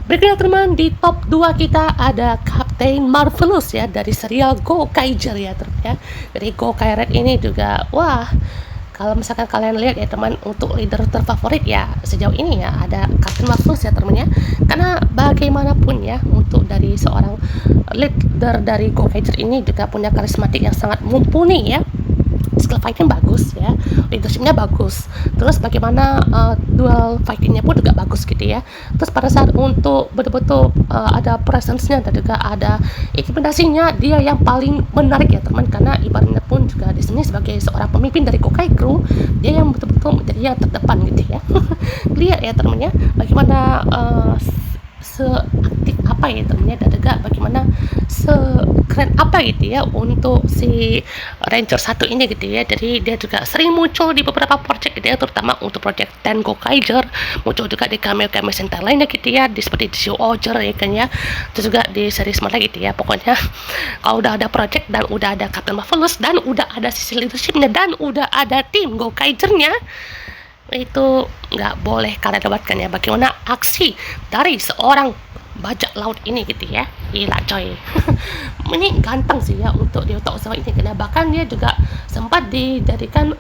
Berikutnya teman, di top 2 kita ada Captain Marvelous ya, dari serial Gokaiger ya teman ya. Jadi Gokaiger ini juga wah, kalau misalkan kalian lihat ya teman, untuk leader terfavorit ya sejauh ini ya ada Captain Marvelous ya teman ya. Karena bagaimanapun ya, untuk dari seorang leader dari Gokaiger ini juga punya karismatik yang sangat mumpuni ya. Skill fighting bagus ya, leadershipnya bagus, terus bagaimana dual fightingnya pun juga bagus gitu ya. Terus pada saat untuk betul-betul ada presence-nya dan juga ada intimidasinya, dia yang paling menarik ya teman, karena ibaratnya pun juga di sini sebagai seorang pemimpin dari Gokai Crew, dia yang betul-betul menjadi yang terdepan gitu ya. Lihat ya teman ya, bagaimana seaktif apa ya temennya, dan juga bagaimana sekeren apa gitu ya untuk si Ranger satu ini gitu ya. Jadi dia juga sering muncul di beberapa project gitu ya, terutama untuk project Ten Gokaiger, muncul juga di cameo-cameo Sentai lainnya gitu ya, seperti di Show Oger ya kan ya, terus juga di series mana gitu ya. Pokoknya kalau udah ada project dan udah ada Captain Marvelous dan udah ada sisi leadershipnya dan udah ada tim Gokaigernya, itu nggak boleh kalian lewatkan ya. Bagaimana aksi dari seorang bajak laut ini gitu ya, gila coy. Ini ganteng sih ya untuk di otak usaha ini, karena bahkan dia juga sempat dijadikan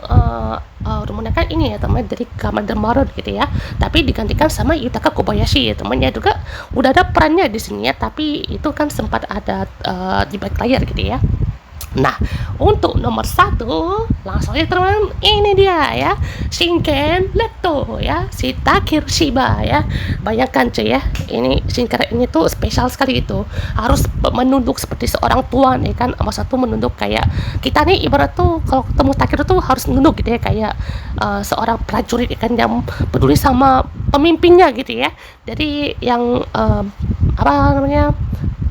menggunakan ini ya teman, dari Commander Maron gitu ya, tapi digantikan sama Yutaka Kobayashi ya teman ya. Juga udah ada perannya di sini ya, tapi itu kan sempat ada di back layar gitu ya. Nah, untuk nomor 1 langsung aja teman, ini dia ya, Shinken Leto ya, si Takeru Shiba ya. Bayangkan cuy ya, ini Shinken ini tuh spesial sekali gitu, harus menunduk seperti seorang tuan ya kan. Nomor 1 menunduk kayak kita nih, ibarat tuh kalau ketemu Takeru tuh harus menunduk gitu ya, kayak seorang prajurit ya kan, yang peduli sama pemimpinnya gitu ya. Jadi yang apa namanya,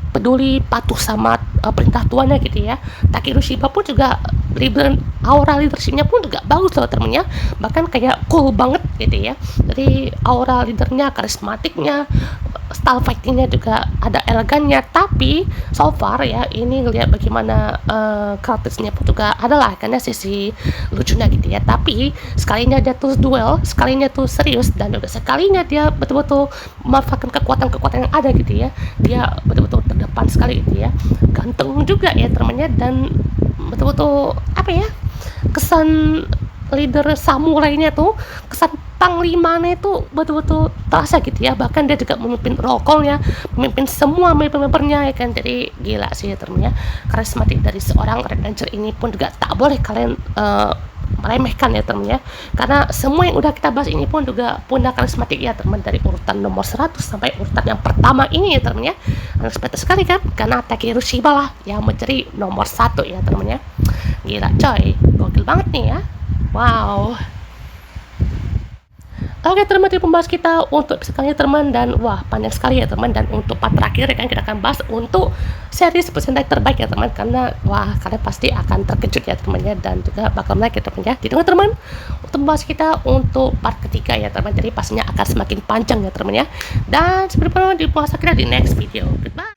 peduli patuh sama perintah tuannya gitu ya. Takeru Shiba pun juga aura leadershipnya pun juga bagus loh temennya, bahkan kayak cool banget gitu ya. Jadi aura leadernya, karismatiknya, style fightingnya juga ada elegannya. Tapi so far ya, ini ngelihat bagaimana karakternya pun juga adalah karena sisi lucunya gitu ya. Tapi sekalinya dia tuh duel, sekalinya tuh serius, dan juga sekalinya dia betul-betul memanfaatkan kekuatan-kekuatan yang ada gitu ya, dia betul-betul terdepan sekali gitu ya. Ganteng juga ya temennya, dan betul-betul apa ya, kesan leader samurainya tuh, kesan panglimanya itu betul-betul terasa gitu ya. Bahkan dia juga memimpin roll call-nya, memimpin semua member-membernya ya kan. Jadi gila sih ya temennya, karismatik dari seorang Red Ranger ini pun juga tak boleh kalian meremehkan ya temennya, karena semua yang udah kita bahas ini pun juga punya karismatik ya teman, dari urutan nomor 100 sampai urutan yang pertama ini ya temennya. Unexpected sekali kan, karena Takeru Shiba lah yang mencari nomor 1 ya temennya. Gila coy, gokil banget nih ya, wow. Oke teman, itu pembahas kita untuk sekali teman, dan wah panjang sekali ya teman. Dan untuk part terakhir ya kan, kita akan bahas untuk series Sentai terbaik ya teman, karena wah kalian pasti akan terkejut ya temannya, dan juga bakal menarik ya teman ya. Ditunggu teman untuk membahas kita untuk part ketiga ya teman, jadi pastinya akan semakin panjang ya teman ya. Dan seperti di puasa kita di next video. Goodbye.